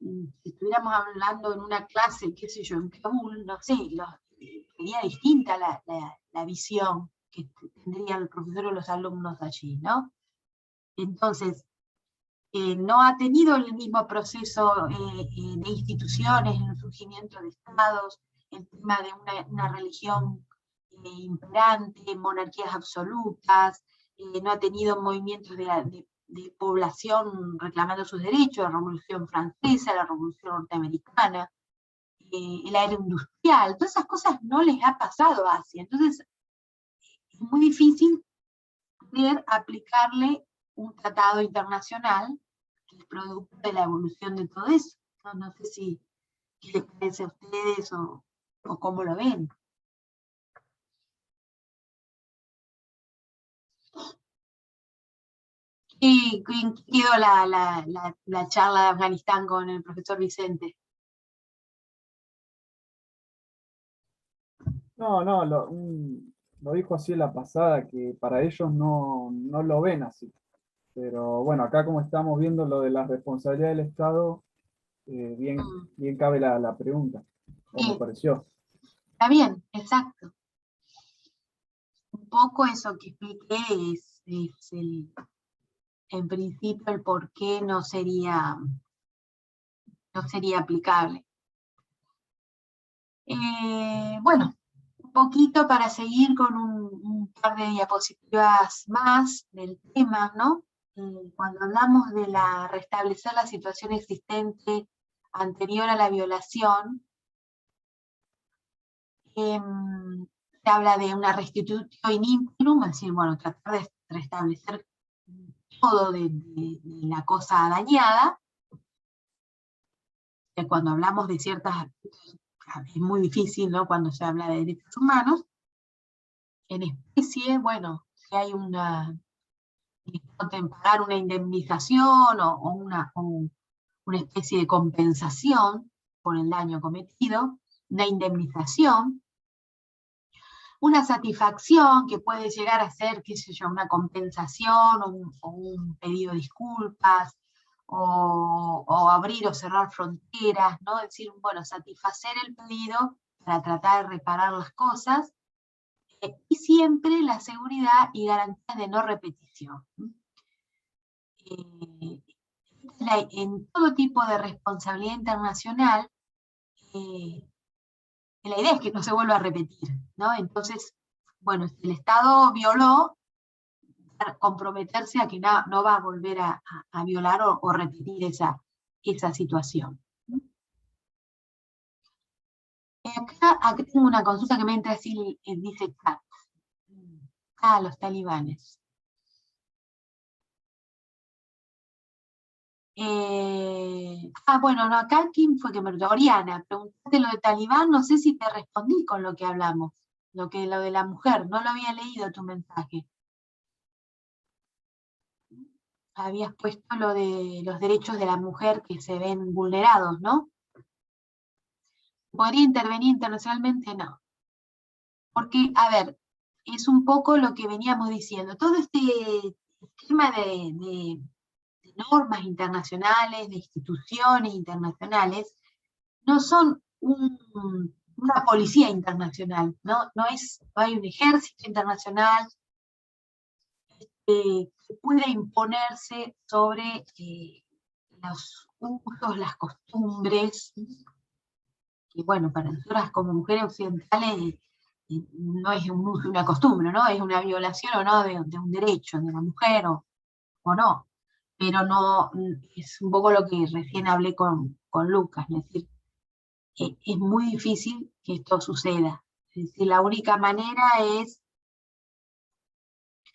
Si estuviéramos hablando en una clase, qué sé yo, en Kabul, no sé, sería distinta la visión que tendría el profesor o los alumnos allí, ¿no? Entonces, no ha tenido el mismo proceso de instituciones, en el surgimiento de estados, el tema de una religión imperante, monarquías absolutas, no ha tenido movimientos de población reclamando sus derechos, la Revolución Francesa, la Revolución Norteamericana, la era industrial, todas esas cosas no les ha pasado a Asia. Entonces, es muy difícil poder aplicarle un tratado internacional que es producto de la evolución de todo eso. No sé si, ¿qué les parece a ustedes? ¿O cómo lo ven? ¿Y en qué quedó la charla de Afganistán con el profesor Vicente? No, no, lo dijo así en la pasada, que para ellos no lo ven así. Pero bueno, acá como estamos viendo lo de la responsabilidad del Estado, bien cabe la pregunta, o me Bien, pareció. está bien, exacto. Un poco eso que expliqué es en principio el por qué no sería aplicable. Bueno, un poquito para seguir con un par de diapositivas más del tema, ¿no? Cuando hablamos de restablecer la situación existente anterior a la violación, se habla de una restitutio in integrum, es decir, bueno, tratar de restablecer todo de la cosa dañada. Que cuando hablamos de ciertas, es muy difícil, ¿no? Cuando se habla de derechos humanos. En especie, bueno, si hay una pagar una indemnización o una especie de compensación por el daño cometido, una indemnización, una satisfacción que puede llegar a ser, qué sé yo, una compensación o un pedido de disculpas, o abrir o cerrar fronteras, ¿no? Es decir, bueno, satisfacer el pedido para tratar de reparar las cosas, y siempre la seguridad y garantías de no repetición. En todo tipo de responsabilidad internacional, la idea es que no se vuelva a repetir, ¿no? Entonces, bueno, si el Estado violó, comprometerse a que no va a volver a violar o repetir esa situación. Acá tengo una consulta que me entra así, dice chat. Los talibanes. Bueno, no, acá quién fue que me preguntó, Oriana, preguntaste lo de talibán, no sé si te respondí con lo que hablamos, lo de la mujer, no lo había leído tu mensaje. Habías puesto lo de los derechos de la mujer que se ven vulnerados, ¿no? ¿Podría intervenir internacionalmente? No. Porque, a ver, es un poco lo que veníamos diciendo, todo este esquema de normas internacionales, de instituciones internacionales, no son una policía internacional, ¿no? No hay un ejército internacional que pueda imponerse sobre los usos, las costumbres, que bueno, para nosotras como mujeres occidentales no es un uso, una costumbre, ¿no? Es una violación o no de un derecho de la mujer o no. Pero no, es un poco lo que recién hablé con Lucas, es decir, es muy difícil que esto suceda. Es decir, la única manera es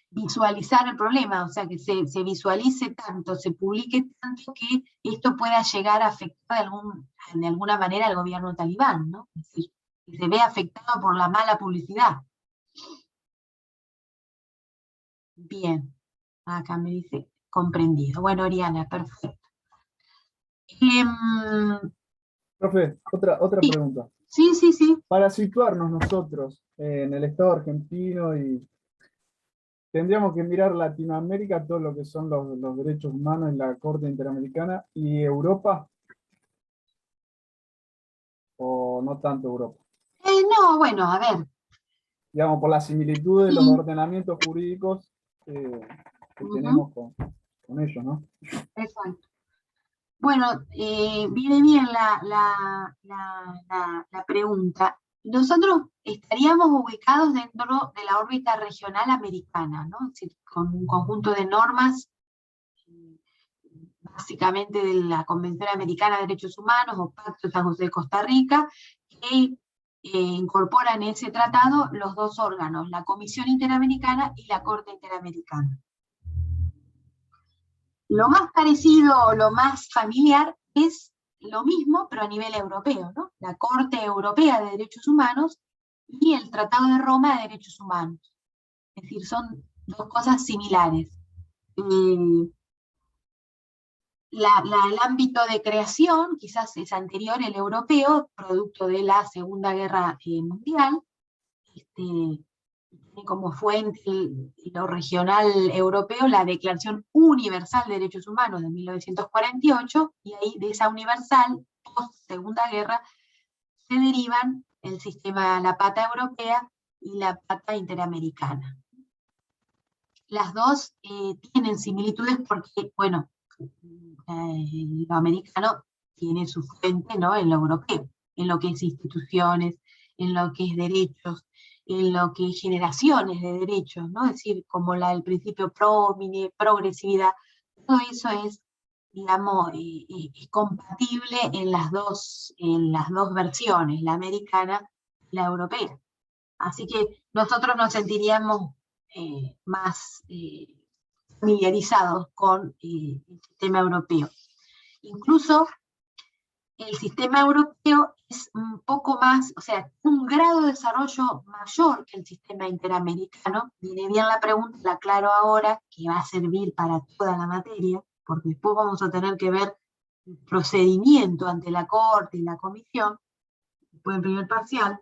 visualizar el problema, o sea, que se visualice tanto, se publique tanto que esto pueda llegar a afectar de alguna manera al gobierno talibán, ¿no? Es decir, que se ve afectado por la mala publicidad. Bien, acá me dice comprendido. Bueno, Oriana, perfecto. Profe, otra Sí. pregunta. Sí. Para situarnos nosotros en el Estado argentino, y tendríamos que mirar Latinoamérica, todo lo que son los derechos humanos en la Corte Interamericana, y Europa, o no tanto Europa. No, bueno, a ver. Digamos, por la similitud de los ordenamientos jurídicos que tenemos con ellos, ¿no? Exacto. Bueno, viene bien la pregunta. Nosotros estaríamos ubicados dentro de la órbita regional americana, ¿no? Es decir, con un conjunto de normas, básicamente de la Convención Americana de Derechos Humanos o Pacto de San José de Costa Rica, que incorporan en ese tratado los dos órganos, la Comisión Interamericana y la Corte Interamericana. Lo más parecido o lo más familiar es lo mismo, pero a nivel europeo, ¿no? La Corte Europea de Derechos Humanos y el Tratado de Roma de Derechos Humanos. Es decir, son dos cosas similares. El ámbito de creación quizás es anterior, el europeo, producto de la Segunda Guerra Mundial, tiene como fuente lo regional europeo la Declaración Universal de Derechos Humanos de 1948, y ahí de esa universal, post Segunda Guerra, se derivan el sistema, la pata europea y la pata interamericana. Las dos tienen similitudes porque, bueno, lo americano tiene su fuente, ¿no?, en lo europeo, en lo que es instituciones, en lo que es derechos, en lo que es generaciones de derechos, ¿no? Es decir, como el principio progresividad, todo eso es, digamos, es compatible en las dos versiones, la americana y la europea. Así que nosotros nos sentiríamos más familiarizados con el sistema europeo. Incluso el sistema europeo es un poco más, o sea, un grado de desarrollo mayor que el sistema interamericano. Viene bien la pregunta, la aclaro ahora, que va a servir para toda la materia, porque después vamos a tener que ver el procedimiento ante la Corte y la Comisión, después en primer parcial.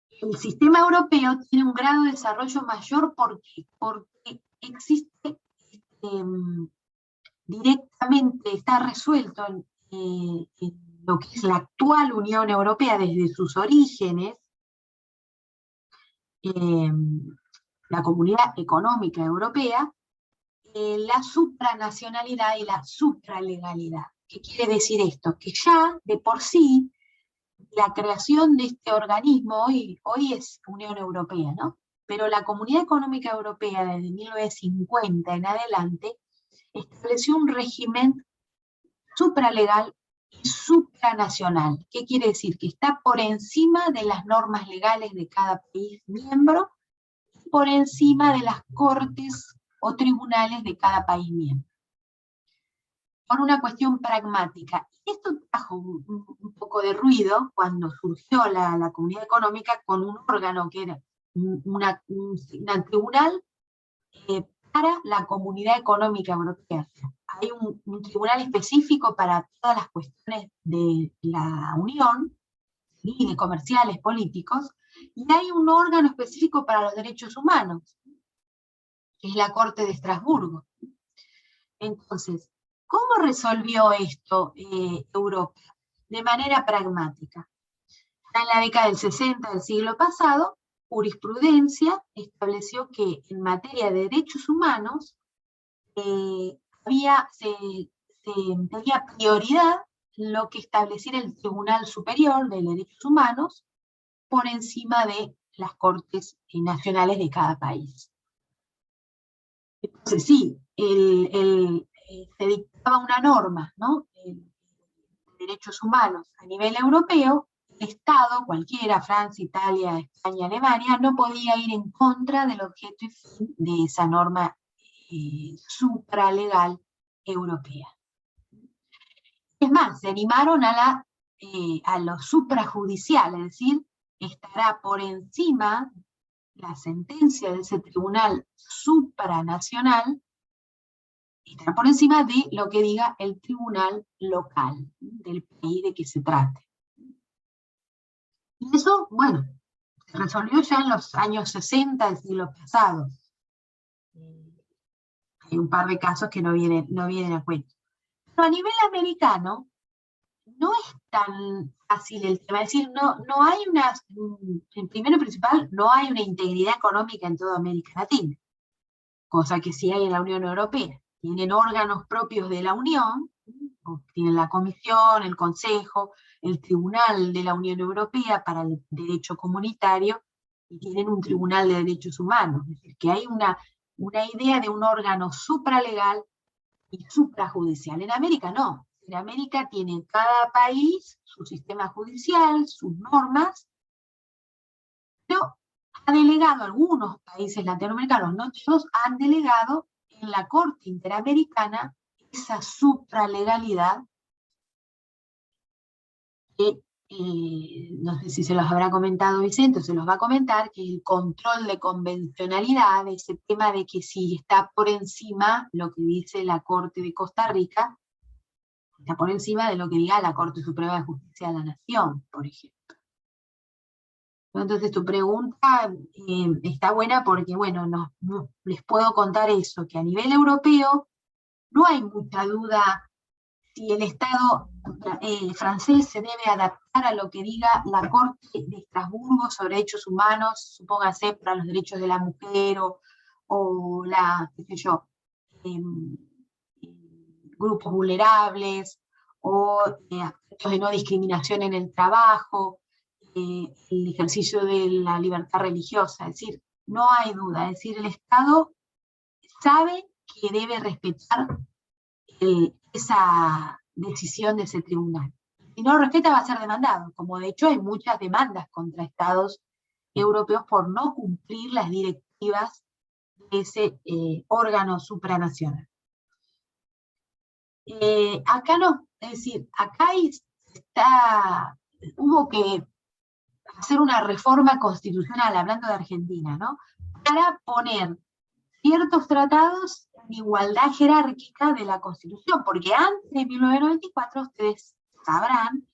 El sistema europeo tiene un grado de desarrollo mayor porque existe directamente, está resuelto en lo que es la actual Unión Europea desde sus orígenes, la Comunidad Económica Europea, la supranacionalidad y la supralegalidad. ¿Qué quiere decir esto? Que ya de por sí la creación de este organismo, hoy es Unión Europea, ¿no? Pero la Comunidad Económica Europea desde 1950 en adelante estableció un régimen supralegal y supranacional. ¿Qué quiere decir? Que está por encima de las normas legales de cada país miembro, por encima de las cortes o tribunales de cada país miembro. Por una cuestión pragmática. Esto trajo un poco de ruido cuando surgió la Comunidad Económica con un órgano que era un tribunal para la Comunidad Económica Europea. Hay un tribunal específico para todas las cuestiones de la Unión, civiles, comerciales, políticos, y hay un órgano específico para los derechos humanos, que es la Corte de Estrasburgo. Entonces, ¿cómo resolvió esto Europa? De manera pragmática. En la década del 60 del siglo pasado, jurisprudencia estableció que en materia de derechos humanos tenía prioridad lo que estableciera el Tribunal Superior de Derechos Humanos por encima de las cortes nacionales de cada país. Entonces sí, se dictaba una norma, ¿no?, de derechos humanos a nivel europeo. El Estado, cualquiera, Francia, Italia, España, Alemania, no podía ir en contra del objeto y fin de esa norma supralegal europea. Es más, se animaron a lo suprajudicial, es decir, estará por encima la sentencia de ese tribunal supranacional, estará por encima de lo que diga el tribunal local del país de que se trate. Y eso, bueno, se resolvió ya en los años 60 del siglo pasado. Hay un par de casos que no vienen a cuento. Pero a nivel americano, no es tan fácil el tema. Es decir, no hay en primero y principal, no hay una integridad económica en toda América Latina, cosa que sí hay en la Unión Europea. Tienen órganos propios de la Unión, tienen la Comisión, el Consejo, el Tribunal de la Unión Europea para el Derecho Comunitario, y tienen un Tribunal de Derechos Humanos. Es decir, que hay una idea de un órgano supralegal y suprajudicial. En América no. En América tiene cada país su sistema judicial, sus normas, pero ha delegado, algunos países latinoamericanos, no todos, han delegado en la Corte Interamericana esa supralegalidad que no sé si se los habrá comentado Vicente o se los va a comentar, que el control de convencionalidad, ese tema de que si está por encima lo que dice la Corte de Costa Rica, está por encima de lo que diga la Corte Suprema de Justicia de la Nación, por ejemplo. Entonces tu pregunta está buena porque, bueno, les puedo contar eso, que a nivel europeo no hay mucha duda si el Estado francés se debe adaptar a lo que diga la Corte de Estrasburgo sobre derechos humanos, supóngase para los derechos de la mujer o qué sé yo, grupos vulnerables, o aspectos de no discriminación en el trabajo, el ejercicio de la libertad religiosa. Es decir, no hay duda, es decir, el Estado sabe que debe respetar esa decisión de ese tribunal. Si no lo respeta va a ser demandado, como de hecho hay muchas demandas contra estados europeos por no cumplir las directivas de ese órgano supranacional. Acá no, es decir, acá hubo que hacer una reforma constitucional, hablando de Argentina, ¿no? Para poner ciertos tratados en igualdad jerárquica de la Constitución, porque antes de 1994 ustedes sabrán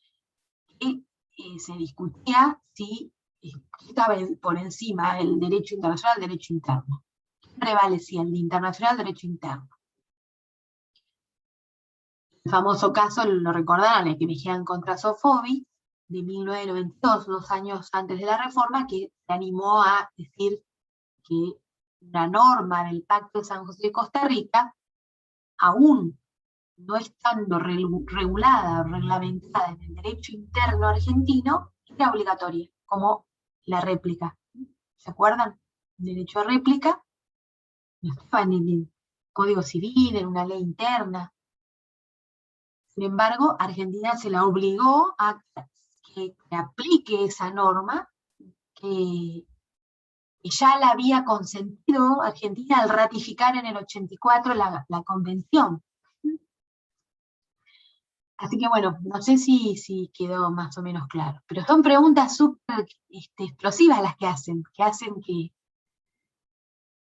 que se discutía si estaba por encima el derecho internacional del derecho interno. ¿Qué prevalecía, el internacional del derecho interno? El famoso caso, lo recordarán, el que vigían contra Sofobi, de 1992, 2 años antes de la reforma, que se animó a decir que una norma del Pacto de San José de Costa Rica, aún no estando regulada o reglamentada en el derecho interno argentino, era obligatoria, como la réplica. ¿Se acuerdan? El derecho a réplica no estaba en el Código Civil, en una ley interna. Sin embargo, Argentina se la obligó a que aplique esa norma, que ya la había consentido Argentina al ratificar en el 84 la convención. Así que bueno, no sé si quedó más o menos claro, pero son preguntas súper explosivas las que hacen que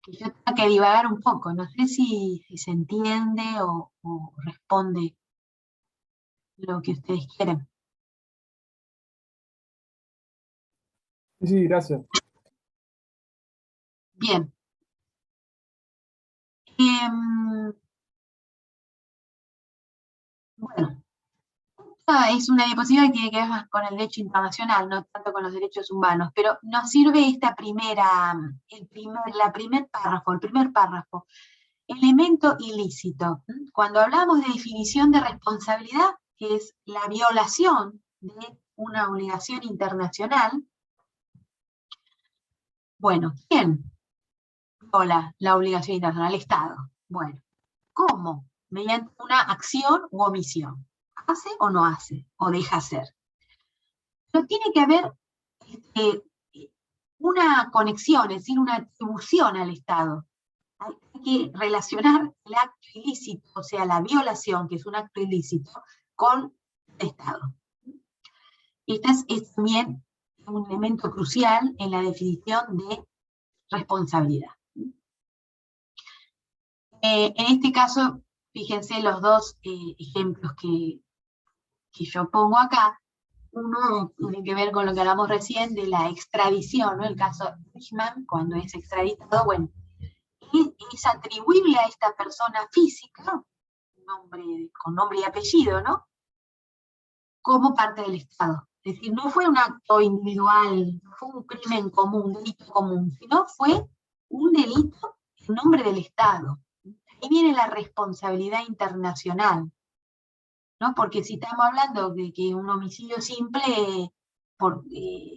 yo tenga que divagar un poco. No sé si se entiende o responde lo que ustedes quieren. Sí, gracias. Bien. Bueno, esta es una diapositiva que tiene que ver más con el derecho internacional, no tanto con los derechos humanos, pero nos sirve esta el primer párrafo. Elemento ilícito. Cuando hablamos de definición de responsabilidad, que es la violación de una obligación internacional, bueno, ¿quién viola la obligación internacional? El Estado. Bueno, ¿cómo? Mediante una acción u omisión. ¿Hace o no hace? ¿O deja hacer? Pero tiene que haber una conexión, es decir, una atribución al Estado. Hay que relacionar el acto ilícito, o sea, la violación, que es un acto ilícito, con el Estado. Este es también un elemento crucial en la definición de responsabilidad. En este caso, fíjense los dos ejemplos que yo pongo acá. Uno tiene que ver con lo que hablamos recién de la extradición, ¿no? El caso de Eichmann, cuando es extraditado, bueno, es atribuible a esta persona física, con nombre y apellido, ¿no? Como parte del Estado. Es decir, no fue un acto individual, no fue un crimen común, un delito común, sino fue un delito en nombre del Estado. Ahí viene la responsabilidad internacional, ¿no? Porque si estamos hablando de que un homicidio simple, por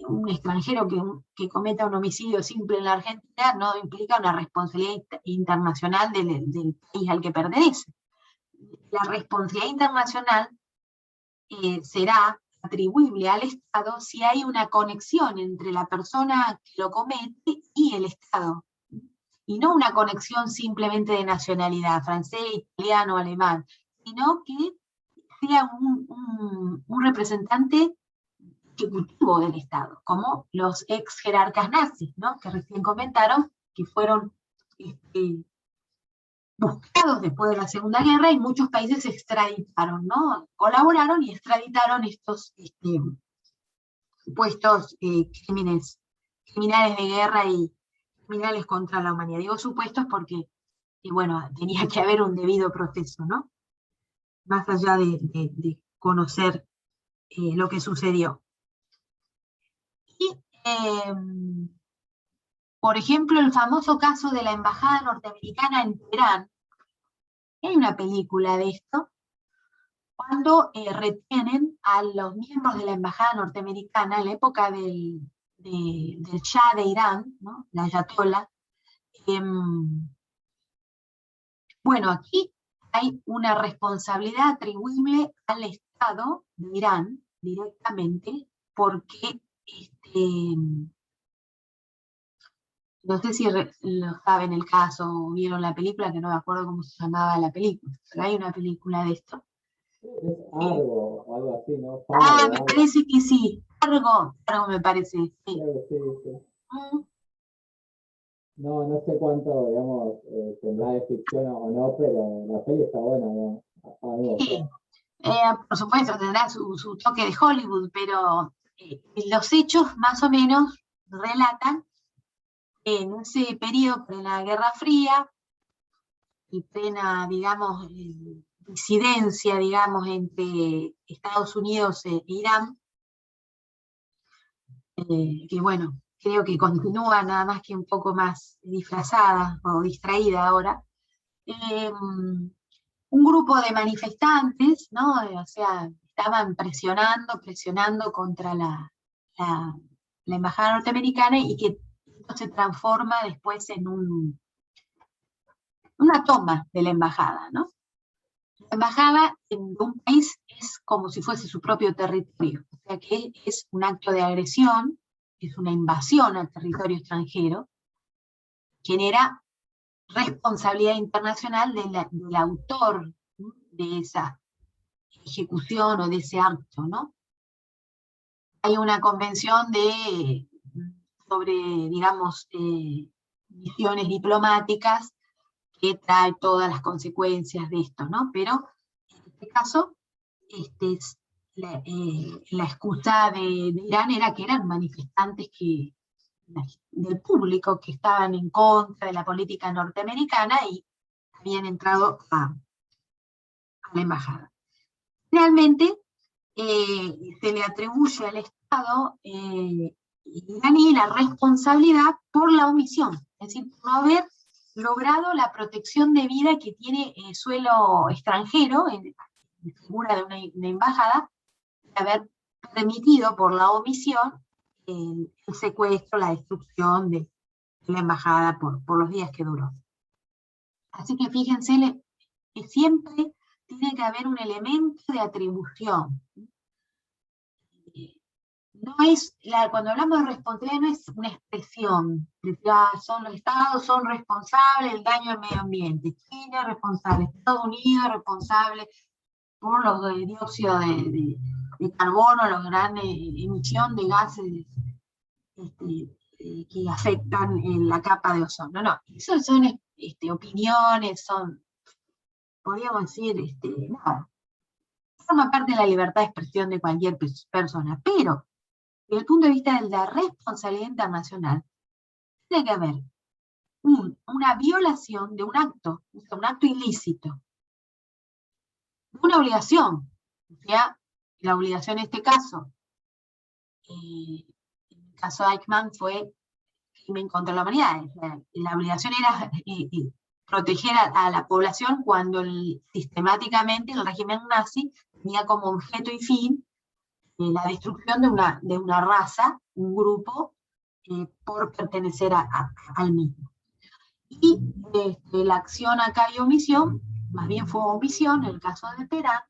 un extranjero que cometa un homicidio simple en la Argentina, no implica una responsabilidad internacional del país al que pertenece. La responsabilidad internacional será atribuible al Estado si hay una conexión entre la persona que lo comete y el Estado, y no una conexión simplemente de nacionalidad, francés, italiano, alemán, sino que sea un representante ejecutivo del Estado, como los ex jerarcas nazis, ¿no? Que recién comentaron, que fueron buscados después de la Segunda Guerra y muchos países extraditaron, ¿no? Colaboraron y extraditaron estos supuestos criminales de guerra y criminales contra la humanidad. Digo supuestos porque, bueno, tenía que haber un debido proceso, ¿no? Más allá de conocer lo que sucedió. Y, por ejemplo, el famoso caso de la embajada norteamericana en Teherán, hay una película de esto, cuando retienen a los miembros de la embajada norteamericana en la época del Shah de Irán, ¿no? La Ayatollah. Bueno, aquí hay una responsabilidad atribuible al Estado de Irán directamente, porque no sé si lo saben el caso o vieron la película, que no me acuerdo cómo se llamaba la película, pero hay una película de esto. Es Argo o algo así, ¿no? Me parece que sí. Argo me parece, sí. Creo que sí. No sé cuánto, digamos, tendrá de ficción o no, pero la peli está buena, ¿no? Sí. Por supuesto, tendrá su toque de Hollywood, pero los hechos más o menos relatan en ese periodo de la Guerra Fría y plena, digamos, disidencia, digamos, entre Estados Unidos e Irán, que bueno, creo que continúa nada más que un poco más disfrazada o distraída ahora. Un grupo de manifestantes, ¿no? O sea, estaban presionando contra la embajada norteamericana, y que esto se transforma después en una toma de la embajada, ¿no? La embajada en un país es como si fuese su propio territorio, o sea que es un acto de agresión, es una invasión al territorio extranjero, genera responsabilidad internacional del autor, ¿no?, de esa ejecución o de ese acto, ¿no? Hay una convención sobre, digamos, misiones diplomáticas que trae todas las consecuencias de esto, ¿no? Pero en este caso, la excusa de Irán era que eran manifestantes del público que estaban en contra de la política norteamericana y habían entrado a la embajada. Realmente se le atribuye al Estado iraní la responsabilidad por la omisión, es decir, por no haber logrado la protección de vida que tiene suelo extranjero, en figura de una embajada, de haber permitido por la omisión el secuestro, la destrucción de la embajada por los días que duró. Así que fíjense que siempre tiene que haber un elemento de atribución. No es, cuando hablamos de responsabilidad, no es una expresión de que son los estados, son responsables del daño al medio ambiente, China es responsable, Estados Unidos es responsable por los dióxidos de carbono, las grandes emisiones de gases que afectan en la capa de ozono. No, eso son opiniones, podríamos decir, nada. Forma parte de la libertad de expresión de cualquier persona, pero desde el punto de vista de la responsabilidad internacional, tiene que haber una violación de un acto ilícito, una obligación, o sea, la obligación en este caso, en el caso de Eichmann fue crimen contra la humanidad, la obligación era proteger a la población cuando sistemáticamente el régimen nazi tenía como objeto y fin la destrucción de una raza, un grupo, por pertenecer al mismo. Y la acción acá y omisión, más bien fue omisión, en el caso de Teherán,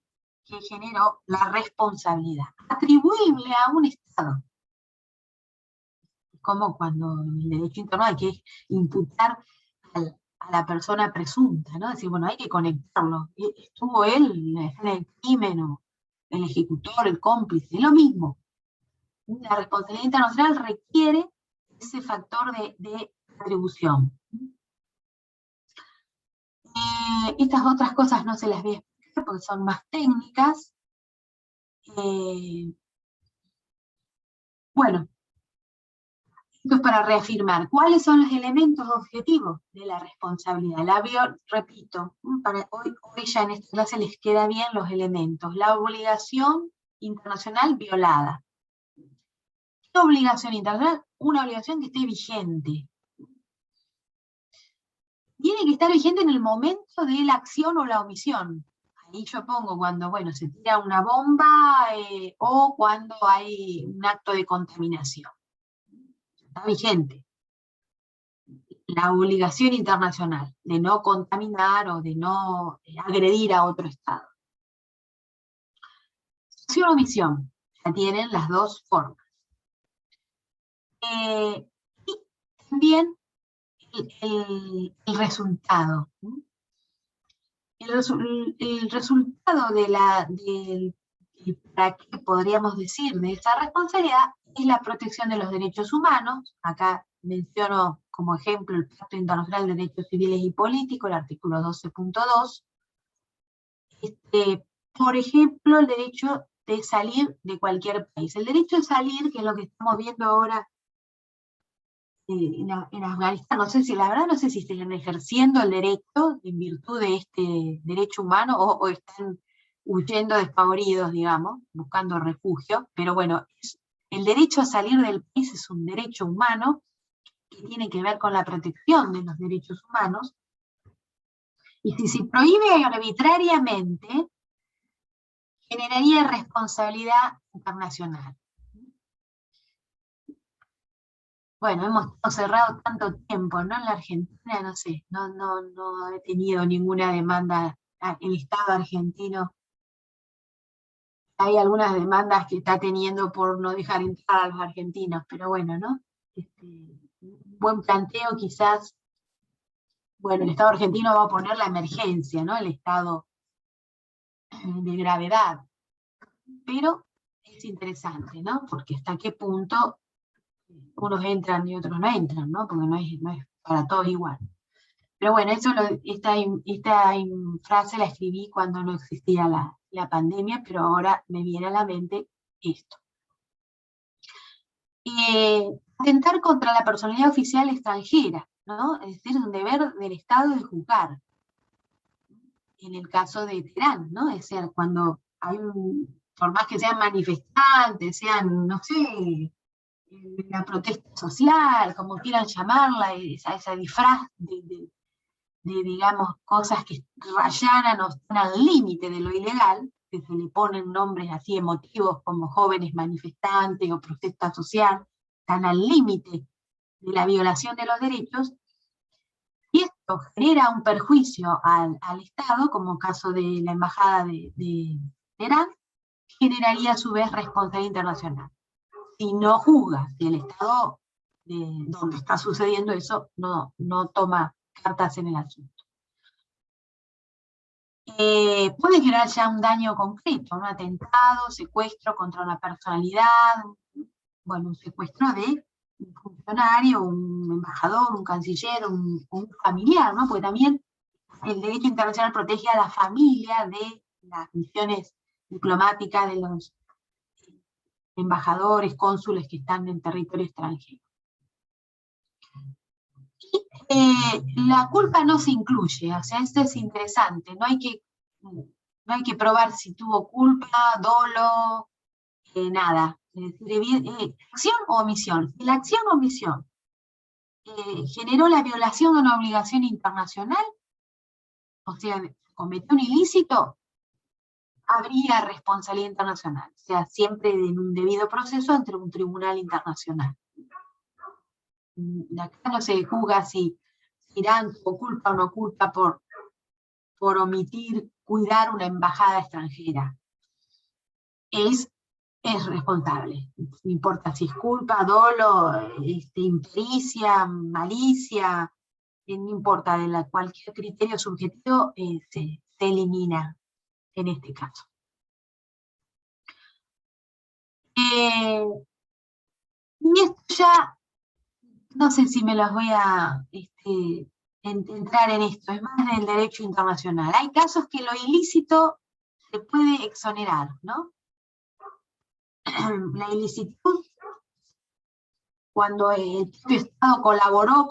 que generó la responsabilidad atribuible a un Estado. Como cuando en el derecho interno hay que imputar a la persona presunta, ¿no? Es decir, bueno, hay que conectarlo. ¿Estuvo él en el crimen o el ejecutor, el cómplice? Es lo mismo. La responsabilidad internacional requiere ese factor de atribución. Estas otras cosas no se las voy a explicar porque son más técnicas. Bueno, esto es para reafirmar cuáles son los elementos objetivos de la responsabilidad. Repito, hoy ya en esta clase les queda bien los elementos. La obligación internacional violada. ¿Qué obligación internacional? Una obligación que esté vigente. Tiene que estar vigente en el momento de la acción o la omisión. Ahí yo pongo cuando, bueno, se tira una bomba o cuando hay un acto de contaminación. Está vigente. La obligación internacional de no contaminar o de no agredir a otro Estado. Acción o omisión, ya tienen las dos formas. Y también el resultado. El resultado para qué podríamos decir de esa responsabilidad es la protección de los derechos humanos. Acá menciono como ejemplo el Pacto Internacional de Derechos Civiles y Políticos, el artículo 12.2. Por ejemplo, el derecho de salir de cualquier país. El derecho de salir, que es lo que estamos viendo ahora en Afganistán, no sé si están ejerciendo el derecho en virtud de este derecho humano o están huyendo despavoridos, digamos, buscando refugio, pero bueno, el derecho a salir del país es un derecho humano que tiene que ver con la protección de los derechos humanos, y si se prohíbe arbitrariamente, generaría responsabilidad internacional. Bueno, hemos estado cerrados tanto tiempo, ¿no? En la Argentina, no sé, no he tenido ninguna demanda. El Estado argentino, hay algunas demandas que está teniendo por no dejar entrar a los argentinos, pero bueno, ¿no? Un buen planteo quizás, bueno, el Estado argentino va a poner la emergencia, ¿no? El estado de gravedad, pero es interesante, ¿no? Porque hasta qué punto unos entran y otros no entran, ¿no? Porque no es para todos igual. Pero bueno, esta frase la escribí cuando no existía la pandemia, pero ahora me viene a la mente esto. Atentar contra la personalidad oficial extranjera, ¿no? Es decir, un deber del Estado de juzgar. En el caso de Teherán, ¿no? Es decir, cuando hay por más que sean manifestantes, sean, no sé, la protesta social, como quieran llamarla, esa disfraz de, digamos, cosas que rayanan o están al límite de lo ilegal, que se le ponen nombres así emotivos como jóvenes manifestantes o protesta social, están al límite de la violación de los derechos, y esto genera un perjuicio al Estado, como caso de la Embajada de Teherán, generaría a su vez responsabilidad internacional. Si no juzga, si el Estado donde está sucediendo eso no toma cartas en el asunto. Puede generar ya un daño concreto, un atentado, secuestro contra una personalidad, bueno, un secuestro de un funcionario, un embajador, un canciller, un familiar, ¿no? Porque también el derecho internacional protege a la familia de las misiones diplomáticas de los embajadores, cónsules que están en territorio extranjero. Y la culpa no se incluye, o sea, esto es interesante, no hay que probar si tuvo culpa, dolo, nada. Es decir, acción o omisión. Si la acción o omisión generó la violación de una obligación internacional, o sea, cometió un ilícito, habría responsabilidad internacional, o sea, siempre en un debido proceso ante un tribunal internacional. Acá no se juzga si Irán tuvo culpa o no culpa por omitir cuidar una embajada extranjera. Es responsable, no importa si es culpa, dolo, impericia, malicia, no importa, cualquier criterio subjetivo se elimina en este caso. Y esto ya, no sé si me los voy a entrar en esto, es más del derecho internacional. Hay casos que lo ilícito se puede exonerar, ¿no? La ilicitud, cuando el propio Estado colaboró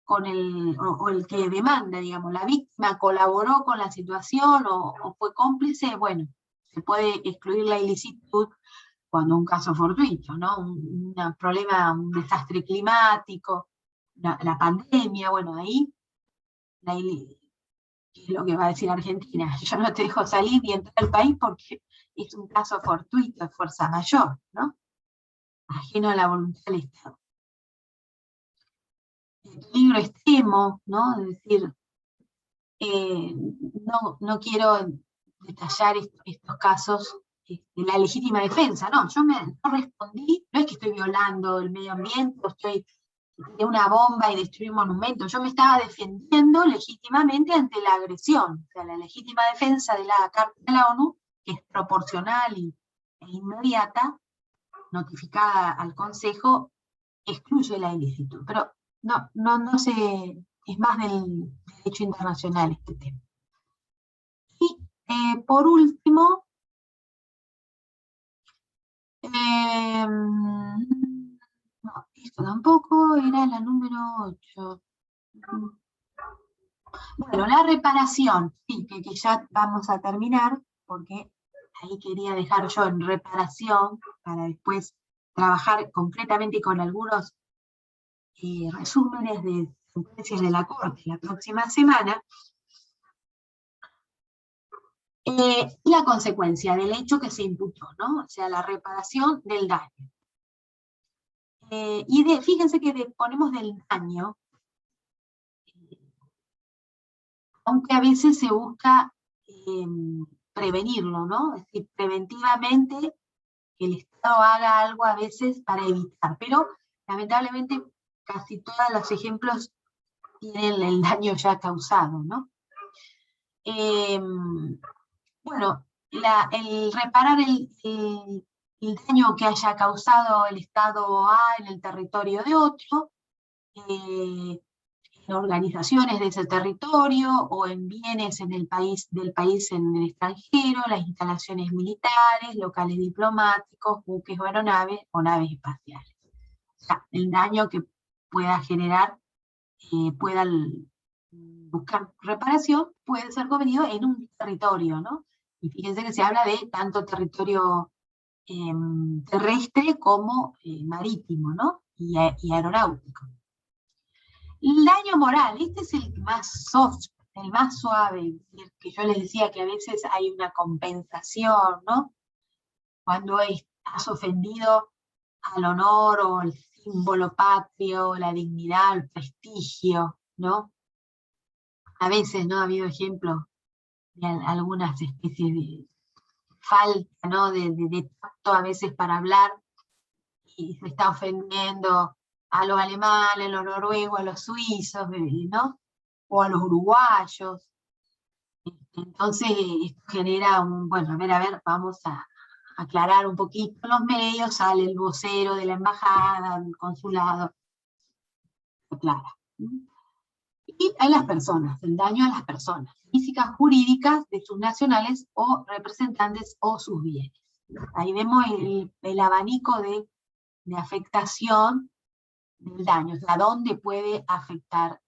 o el que demanda, digamos, la víctima colaboró con la situación o fue cómplice, bueno, se puede excluir la ilicitud cuando un caso fortuito, ¿no? Un problema, un desastre climático, la pandemia, bueno, ahí, es lo que va a decir Argentina, yo no te dejo salir ni entrar al país porque es un caso fortuito, es fuerza mayor, ¿no? Ajeno a la voluntad del Estado. El peligro extremo, ¿no? Es decir, no quiero detallar estos casos de la legítima defensa, no, yo no respondí, no es que estoy violando el medio ambiente, o estoy de una bomba y destruir monumentos, yo me estaba defendiendo legítimamente ante la agresión, o sea, la legítima defensa de la Carta de la ONU, que es proporcional e inmediata, notificada al Consejo, excluye la ilicitud, pero no sé, es más del derecho internacional este tema. Y por último, no, esto tampoco, era la número 8. Bueno, la reparación, sí, que ya vamos a terminar, porque ahí quería dejar yo en reparación, para después trabajar concretamente con algunos resúmenes de sentencias de la Corte la próxima semana. La consecuencia del hecho que se imputó, ¿no? O sea, la reparación del daño. Fíjense que ponemos del daño, aunque a veces se busca prevenirlo, ¿no? Es decir, preventivamente que el Estado haga algo a veces para evitar, pero lamentablemente casi todos los ejemplos tienen el daño ya causado, ¿no? Bueno, el reparar el daño que haya causado el Estado A en el territorio de otro, en organizaciones de ese territorio o en bienes del país en el extranjero, las instalaciones militares, locales diplomáticos, buques o aeronaves o naves espaciales. O sea, el daño que pueda generar, puedan buscar reparación, puede ser cometido en un territorio, ¿no? Y fíjense que se habla de tanto territorio terrestre como marítimo, ¿no? Y aeronáutico. El daño moral, este es el más soft, el más suave, que yo les decía que a veces hay una compensación, ¿no? Cuando has ofendido al honor o el símbolo patrio, la dignidad, el prestigio, ¿no? A veces, ¿no? Ha habido ejemplos de algunas especies de falta, ¿no? De tacto a veces para hablar, y se está ofendiendo a los alemanes, a los noruegos, a los suizos, ¿no? O a los uruguayos. Entonces, esto genera bueno, a ver, vamos a aclarar un poquito los medios, sale el vocero de la embajada, del consulado, aclara. Y a las personas, el daño a las personas, físicas, jurídicas, de sus nacionales o representantes o sus bienes. Ahí vemos el abanico de afectación del daño, o sea, dónde puede afectar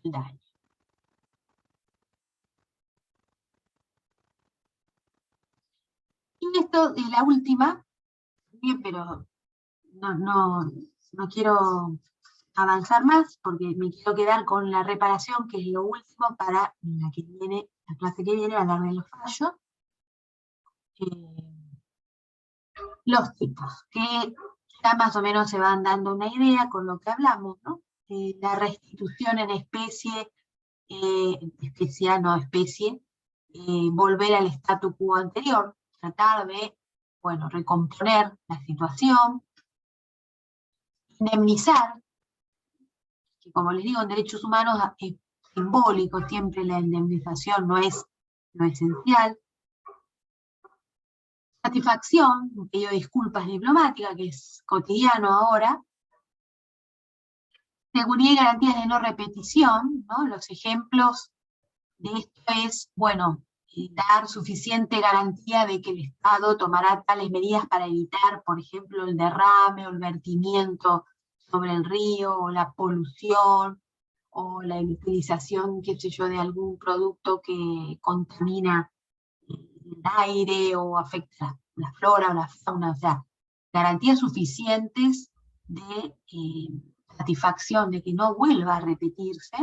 el daño. Y esto es la última, bien, pero no quiero avanzar más porque me quiero quedar con la reparación, que es lo último para la clase que viene, hablar de los fallos. Los tipos, que ya más o menos se van dando una idea con lo que hablamos, ¿no? La restitución en especie, volver al statu quo anterior, tratar de, bueno, recomponer la situación, indemnizar, que como les digo, en derechos humanos es simbólico, siempre la indemnización no es lo esencial. Satisfacción, pido disculpas diplomáticas, que es cotidiano ahora. Seguridad y garantías de no repetición, ¿no? Los ejemplos de esto es, bueno, dar suficiente garantía de que el Estado tomará tales medidas para evitar, por ejemplo, el derrame o el vertimiento sobre el río, o la polución, o la utilización, qué sé yo, de algún producto que contamina el aire o afecta la flora o la fauna, o sea, garantías suficientes de satisfacción, de que no vuelva a repetirse.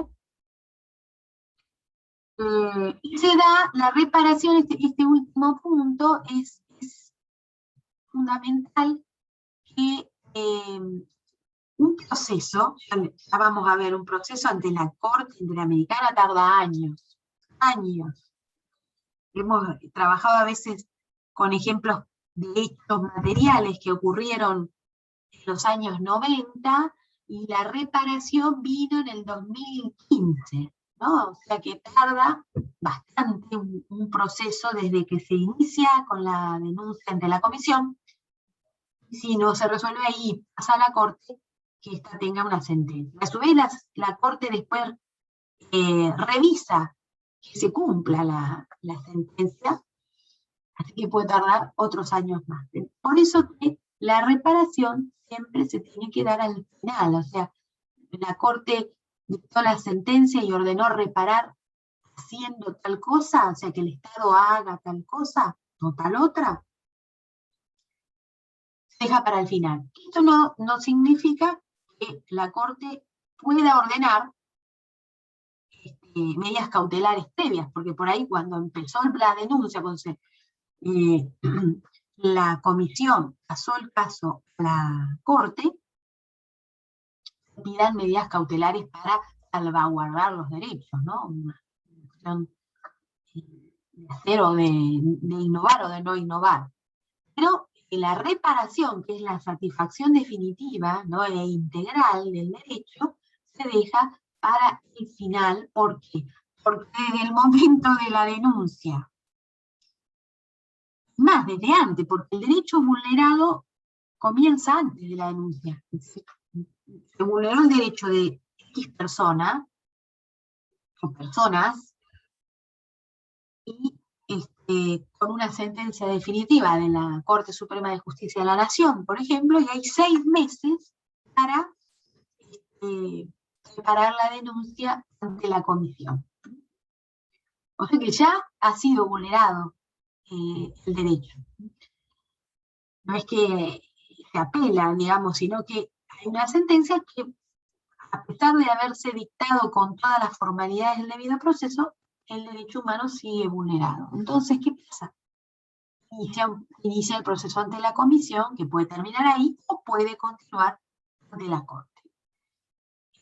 Y se da la reparación, este último punto es fundamental, que un proceso, ya vamos a ver, un proceso ante la Corte Interamericana tarda años, años. Hemos trabajado a veces con ejemplos de hechos materiales que ocurrieron en los años 90, y la reparación vino en el 2015, ¿no? O sea que tarda bastante un proceso desde que se inicia con la denuncia ante la comisión. Si no se resuelve ahí, pasa a la Corte, que ésta tenga una sentencia. A su vez, la Corte después revisa que se cumpla la sentencia, así que puede tardar otros años más. Por eso que la reparación siempre se tiene que dar al final, o sea, la Corte dictó la sentencia y ordenó reparar haciendo tal cosa, o sea, que el Estado haga tal cosa o tal otra, se deja para el final. Esto no significa que la Corte pueda ordenar medidas cautelares previas, porque por ahí cuando empezó la denuncia, la comisión pasó el caso a la Corte, pidan medidas cautelares para salvaguardar los derechos, ¿no? Una cuestión de hacer o de innovar o de no innovar. Pero la reparación, que es la satisfacción definitiva, ¿no?, e integral del derecho, se deja para el final. ¿Por qué? Porque desde el momento de la denuncia, más desde antes, porque el derecho vulnerado comienza antes de la denuncia. Se vulneró el derecho de X persona o personas, y con una sentencia definitiva de la Corte Suprema de Justicia de la Nación, por ejemplo, y hay 6 meses para preparar la denuncia ante la comisión. O sea que ya ha sido vulnerado el derecho. No es que se apela, digamos, sino que hay una sentencia que, a pesar de haberse dictado con todas las formalidades del debido proceso, el derecho humano sigue vulnerado. Entonces, ¿qué pasa? Inicia el proceso ante la comisión, que puede terminar ahí o puede continuar ante la Corte.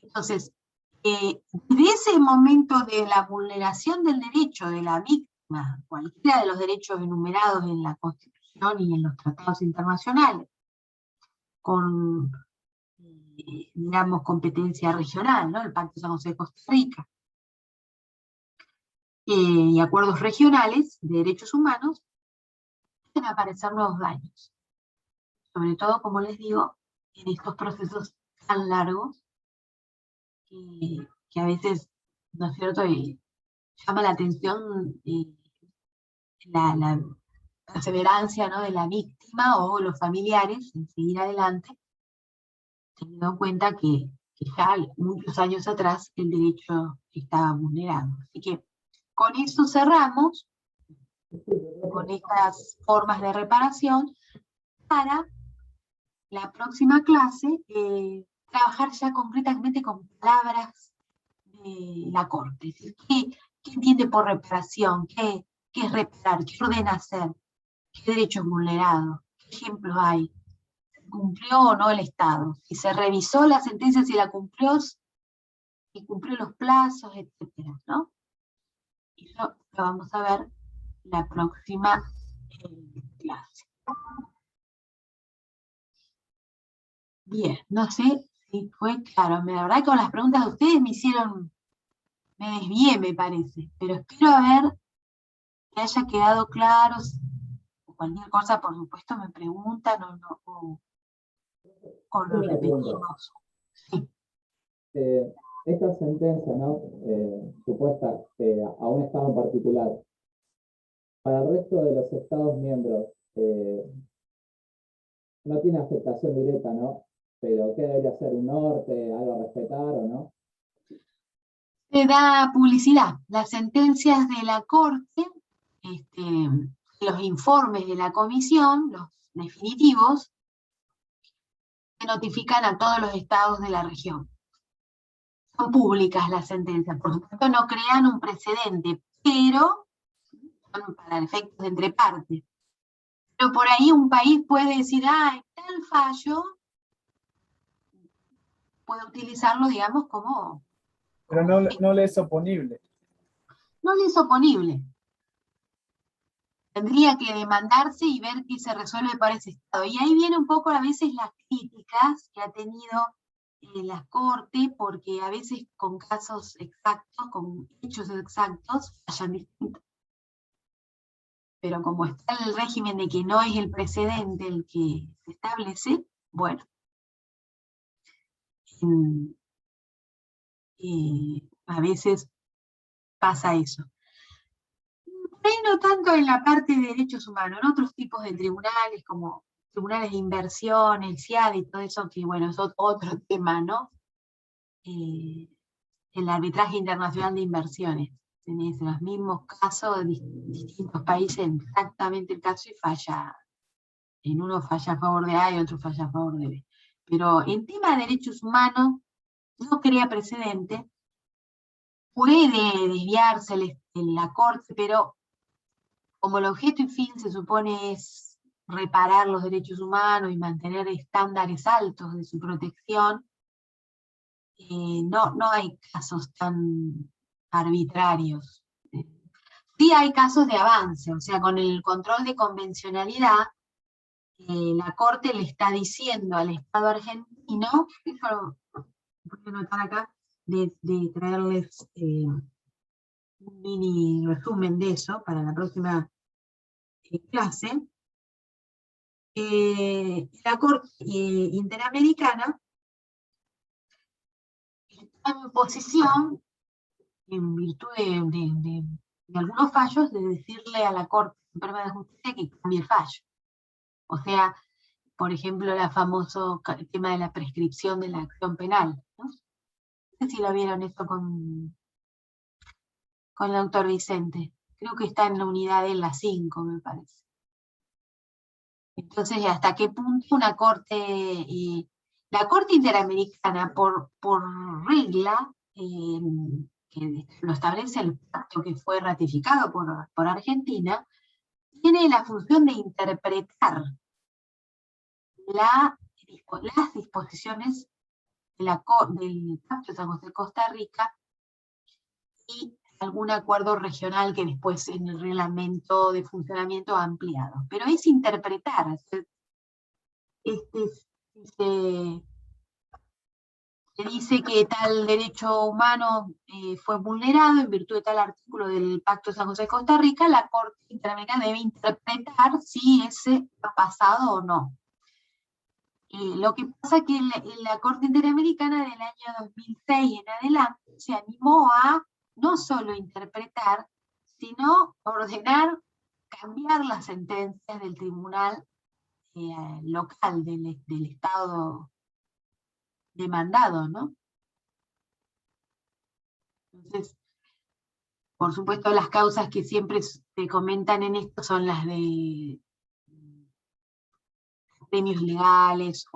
Entonces, desde ese momento de la vulneración del derecho de la víctima, cualquiera de los derechos enumerados en la Constitución y en los tratados internacionales, con, digamos, competencia regional, ¿no?, el Pacto de San José de Costa Rica, y acuerdos regionales de derechos humanos, pueden aparecer nuevos daños. Sobre todo, como les digo, en estos procesos tan largos, que a veces, ¿no es cierto?, llama la atención la perseverancia, ¿no?, de la víctima o los familiares en seguir adelante, teniendo en cuenta que ya muchos años atrás el derecho estaba vulnerado. Así que con eso cerramos, con estas formas de reparación, para la próxima clase trabajar ya concretamente con palabras de la Corte. Es decir, ¿qué entiende por reparación? ¿Qué es reparar? ¿Qué ordena hacer? ¿Qué derechos vulnerados? ¿Qué ejemplos hay? ¿Se cumplió o no el Estado? Si se revisó la sentencia, si la cumplió, si cumplió los plazos, etcétera, ¿no? Eso lo vamos a ver la próxima clase. Bien, no sé Sí, fue claro. La verdad que con las preguntas de ustedes me desvié, me parece, pero espero haber que haya quedado claro. Cualquier cosa, por supuesto, me preguntan o lo Una pregunta. repetimos. Sí. Esta sentencia, ¿no? Supuesta a un Estado en particular, para el resto de los Estados miembros, no tiene afectación directa, ¿no? Pero ¿qué debería ser? ¿Un norte? ¿Algo a respetar o no? Se da publicidad. Las sentencias de la Corte, los informes de la comisión, los definitivos, se notifican a todos los estados de la región. Son públicas las sentencias, por supuesto no crean un precedente, pero son para efectos de entre partes. Pero por ahí un país puede decir, tal fallo, puede utilizarlo, digamos, como... Pero no le es oponible. No le es oponible. Tendría que demandarse y ver qué se resuelve para ese Estado. Y ahí viene un poco a veces las críticas que ha tenido la Corte, porque a veces con casos exactos, con hechos exactos, fallan distintos. Pero como está el régimen de que no es el precedente el que se establece, bueno, a veces pasa eso. Por ahí no tanto en la parte de derechos humanos, en otros tipos de tribunales, como tribunales de inversión, el CIAD y todo eso, que bueno, es otro tema, ¿no? El arbitraje internacional de inversiones. Tenés los mismos casos de distintos países, exactamente el caso, y falla. En uno falla a favor de A y otro falla a favor de B. Pero en tema de derechos humanos, no crea precedente, puede desviarse la Corte, pero como el objeto y fin se supone es reparar los derechos humanos y mantener estándares altos de su protección, no hay casos tan arbitrarios. Sí hay casos de avance, o sea, con el control de convencionalidad, la Corte le está diciendo al Estado argentino, eso voy a anotar acá, de traerles un mini resumen de eso para la próxima clase. La Corte Interamericana está en posición, en virtud de algunos fallos, de decirle a la Corte Suprema de Justicia que cambie el fallo. O sea, por ejemplo, el famoso tema de la prescripción de la acción penal, ¿no? No sé si lo vieron esto con el doctor Vicente. Creo que está en la unidad de la 5, me parece. Entonces, ¿hasta qué punto una corte, la Corte Interamericana, por regla, que lo establece el pacto que fue ratificado por Argentina, tiene la función de interpretar las disposiciones del Pacto de San José de Costa Rica y algún acuerdo regional que después en el reglamento de funcionamiento ha ampliado. Pero es interpretar. Se dice que tal derecho humano fue vulnerado en virtud de tal artículo del Pacto de San José de Costa Rica, la Corte Interamericana debe interpretar si ese ha pasado o no. Lo que pasa es que la Corte Interamericana del año 2006 en adelante se animó a no solo interpretar, sino ordenar cambiar las sentencias del tribunal local del Estado demandado, ¿no? Entonces, por supuesto, las causas que siempre se comentan en esto son las de premios legales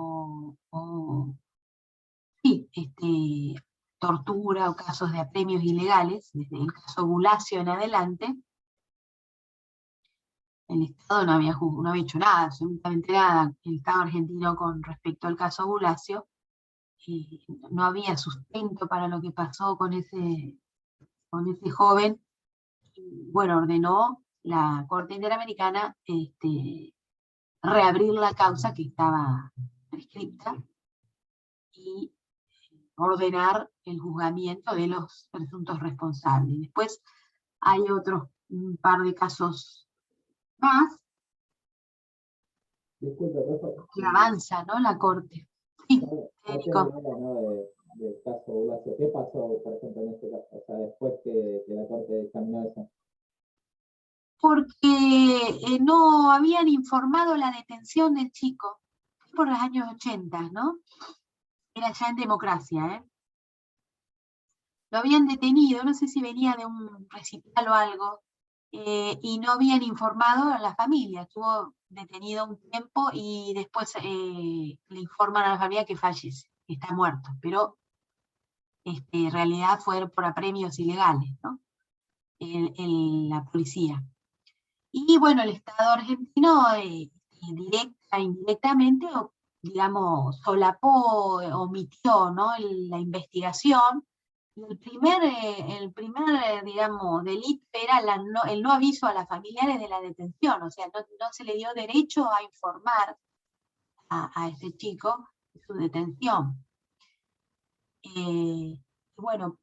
sí, tortura o casos de apremios ilegales, desde el caso Bulacio en adelante. El Estado no había hecho nada, absolutamente nada, el Estado argentino con respecto al caso Bulacio, no había sustento para lo que pasó con ese joven. Bueno, ordenó la Corte Interamericana reabrir la causa que estaba prescripta y ordenar el juzgamiento de los presuntos responsables. Después hay un par de casos más Disculpe, profe. que avanza, ¿no? La Corte. Sí, No Federico. tengo idea, ¿no? Del caso Blasio. ¿Qué pasó, por ejemplo, en este caso? O sea, después que la Corte dictaminó eso. Porque no habían informado la detención del chico. Por los años 80, ¿no? Era ya en democracia, ¿eh? Lo habían detenido, no sé si venía de un recital o algo, y no habían informado a la familia. Estuvo detenido un tiempo y después le informan a la familia que fallece, que está muerto, pero en realidad fue por apremios ilegales, ¿no? La policía. Y bueno, el Estado argentino, directa e indirectamente, digamos, solapó, omitió, ¿no? La investigación. El primer digamos, delito era el no aviso a las familiares de la detención, o sea, no se le dio derecho a informar a este chico de su detención. Bueno,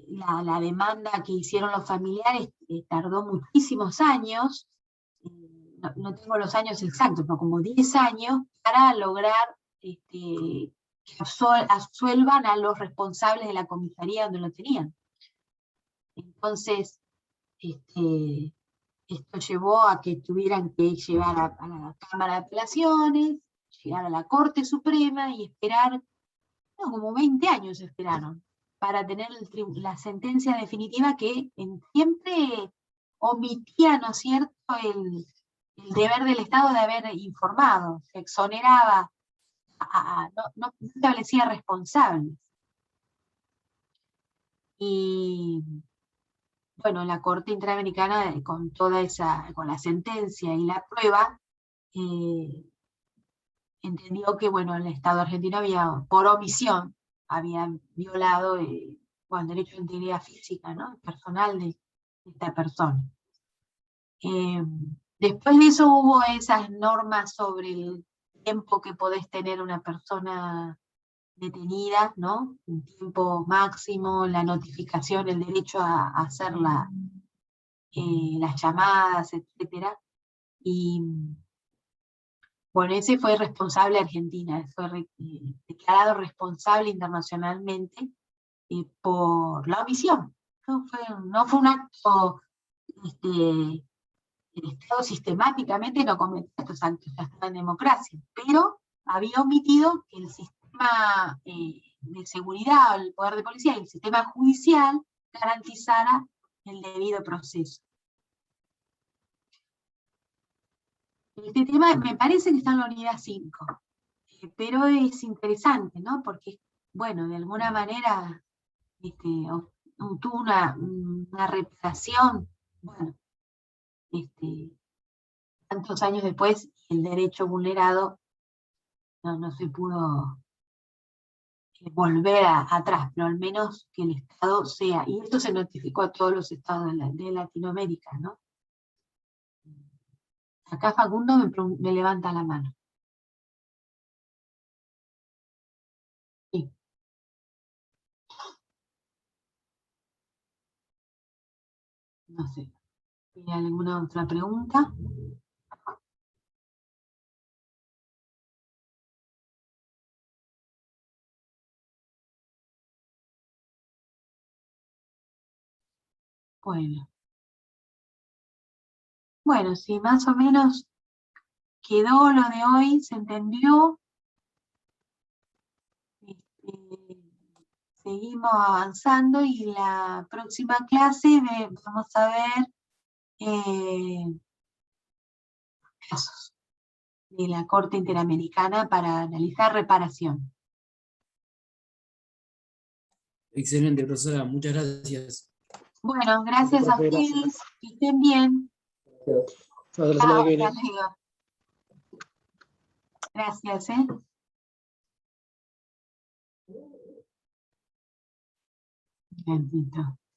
la demanda que hicieron los familiares tardó muchísimos años, no tengo los años exactos, pero como 10 años, para lograr que absuelvan a los responsables de la comisaría donde lo tenían. Entonces, esto llevó a que tuvieran que llevar a la Cámara de Apelaciones, llegar a la Corte Suprema y esperar, no, como 20 años esperaron, para tener la sentencia definitiva que siempre omitía, ¿no es cierto?, el deber del Estado de haber informado, se exoneraba, no establecía responsables. Y bueno, la Corte Interamericana, con con la sentencia y la prueba, entendió que, bueno, el Estado argentino por omisión, había violado el derecho de integridad física, ¿no?, personal de esta persona. Después de eso hubo esas normas sobre el tiempo que podés tener una persona detenida, ¿no?, un tiempo máximo, la notificación, el derecho a hacer las llamadas, etcétera. Y bueno, ese fue responsable Argentina, fue declarado responsable internacionalmente por la omisión. No fue un acto, el Estado sistemáticamente no cometió estos actos, ya estaba en democracia, pero había omitido que el sistema de seguridad, el poder de policía y el sistema judicial garantizara el debido proceso. Este tema me parece que está en la unidad 5, pero es interesante, ¿no? Porque, bueno, de alguna manera tuvo una reparación, bueno, tantos años después, el derecho vulnerado no se pudo volver atrás, pero al menos que el Estado sea, y esto se notificó a todos los estados de Latinoamérica, ¿no? Acá Facundo me levanta la mano. Sí. No sé. ¿Hay alguna otra pregunta? Bueno, si más o menos quedó lo de hoy, se entendió. Seguimos avanzando y la próxima clase vamos a ver casos de la Corte Interamericana para analizar reparación. Excelente, profesora, muchas gracias. Bueno, gracias a ustedes, que estén bien. Gracias. Chao, hasta luego. Gracias, Bendito.